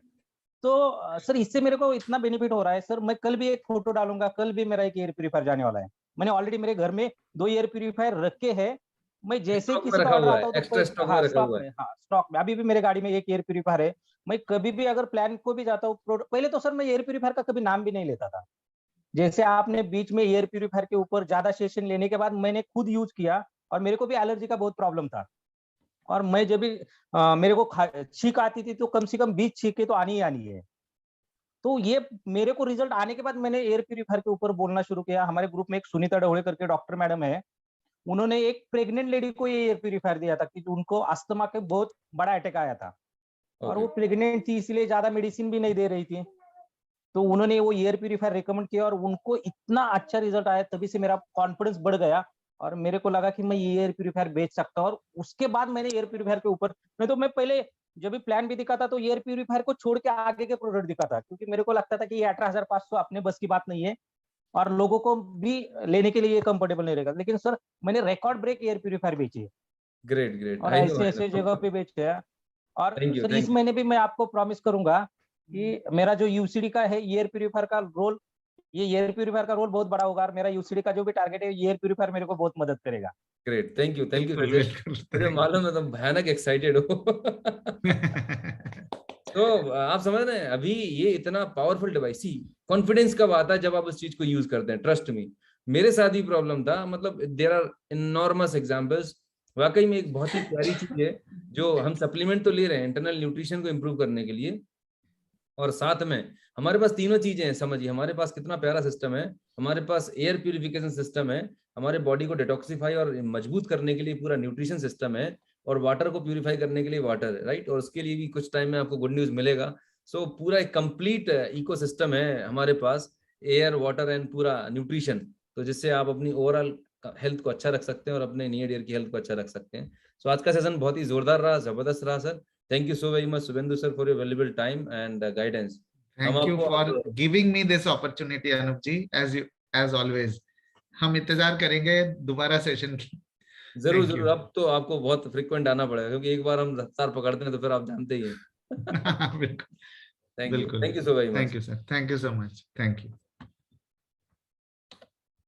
तो सर इससे मेरे को इतना बेनिफिट हो रहा है सर, मैं कल भी एक फोटो डालूंगा, कल भी मेरा एक एयर प्यूरिफायर जाने वाला है। मैंने ऑलरेडी मेरे घर में 2 एयर प्यूरिफायर रखे हैं। मैं जैसे ही स्टॉक में किसी का रखा ऑर्डर हुआ आता है, हो तो एक्स्ट्रा स्टॉक में रखा हुआ है। हाँ स्टॉक में अभी भी मेरे गाड़ी में एक एयर प्यूरिफायर है। मैं कभी भी अगर प्लान को भी जाता हूँ, पहले तो सर मैं एयर प्यूरिफायर का कभी नाम भी नहीं लेता था। जैसे आपने बीच में एयर प्यूरिफायर के ऊपर ज्यादा सेशन लेने के बाद मैंने खुद यूज किया और मेरे को भी एलर्जी का बहुत प्रॉब्लम था। और मैं जब भी मेरे को छींक आती थी तो कम से कम 20 छींके तो आनी ही आनी है। तो ये मेरे को रिजल्ट आने के बाद मैंने एयर प्यूरिफायर के ऊपर बोलना शुरू किया। हमारे ग्रुप में एक सुनीता ढोले करके डॉक्टर मैडम है, उन्होंने एक प्रेग्नेंट लेडी को ये एयर प्यूरिफायर दिया था कि उनको अस्थमा के बहुत बड़ा अटैक आया था। और वो प्रेग्नेंट थी, इसलिए ज्यादा मेडिसिन भी नहीं दे रही थी। तो उन्होंने वो एयर प्यूरिफायर रिकमेंड किया और उनको इतना अच्छा रिजल्ट आया, तभी से मेरा कॉन्फिडेंस बढ़ गया और मेरे को लगा कि मैं ये एयर प्यूरिफायर बेच सकता हूँ। और उसके बाद मैंने एयर प्यूरिफायर के ऊपर, नहीं तो मैं पहले जब भी प्लान भी दिखा था तो एयर प्यूरिफायर को छोड़ के आगे के प्रोडक्ट दिखा था, क्योंकि मेरे को लगता था कि ये 18,500 अपने बस की बात नहीं है और लोगों को भी लेने के लिए ये कंफर्टेबल नहीं रहेगा। लेकिन सर मैंने रिकॉर्ड ब्रेक एयर प्यूरिफायर बेची है ग्रेट ग्रेट, और ऐसे ऐसे जगह पे बेचे हैं। और थैंक यू सर थैंक इस यू। महीने भी मैं आपको प्रॉमिस करूंगा कि मेरा जो यूसीडी का है एयर प्यूरिफायर का रोल, ये एयर प्यूरिफायर का रोल बहुत बड़ा होगा और मेरा यूसीडी का जो भी टारगेट है एयर प्यूरिफायर मेरे को बहुत मदद करेगा। ग्रेट, थैंक यू बिल्कुल सचिन। बिल्कुल मुझे मालूम है तुम भयानक एक्साइटेड हो। तो आप समझ रहे हैं, अभी ये इतना पावरफुल डिवाइस ही, कॉन्फिडेंस कब आता है जब आप उस चीज को यूज करते हैं। ट्रस्ट मी, मेरे साथ भी प्रॉब्लम था। मतलब देयर आर इनॉर्मस एग्जांपल्स। वाकई में एक बहुत ही प्यारी चीज है जो हम सप्लीमेंट तो ले रहे हैं इंटरनल न्यूट्रिशन को इम्प्रूव करने के लिए, और साथ में हमारे पास तीनों चीजें हैं। समझिए हमारे पास कितना प्यारा सिस्टम है। हमारे पास एयर प्यूरिफिकेशन सिस्टम है, हमारे बॉडी को डिटॉक्सिफाई और मजबूत करने के लिए पूरा न्यूट्रिशन सिस्टम है, और वाटर को प्यूरिफाई करने के लिए वाटर है, राइट। और उसके लिए भी कुछ टाइम में आपको गुड न्यूज मिलेगा। सो पूरा एक कंप्लीट इकोसिस्टम है हमारे पास, एयर वाटर एंड पूरा न्यूट्रिशन, तो जिससे आप अपनी ओवरऑल हेल्थ को अच्छा रख सकते हैं और अपने नियर ईयर की हेल्थ को अच्छा रख सकते हैं। सो आज का सेशन बहुत ही जोरदार रहा, जबरदस्त रहा sir. Thank you so very much, Subhendu sir, for your valuable time and guidance. Thank you for giving me this opportunity Anup ji, as always. हम इंतजार करेंगे दोबारा सेशन की। जरूर जरूर, अब तो आपको बहुत फ्रिक्वेंट आना पड़ेगा, क्योंकि एक बार हम रफ्तार पकड़ते हैं तो फिर आप जानते ही हैं। बिल्कुल थैंक बिल्कुल। You so very much. Thank you sir, thank you so much, thank you.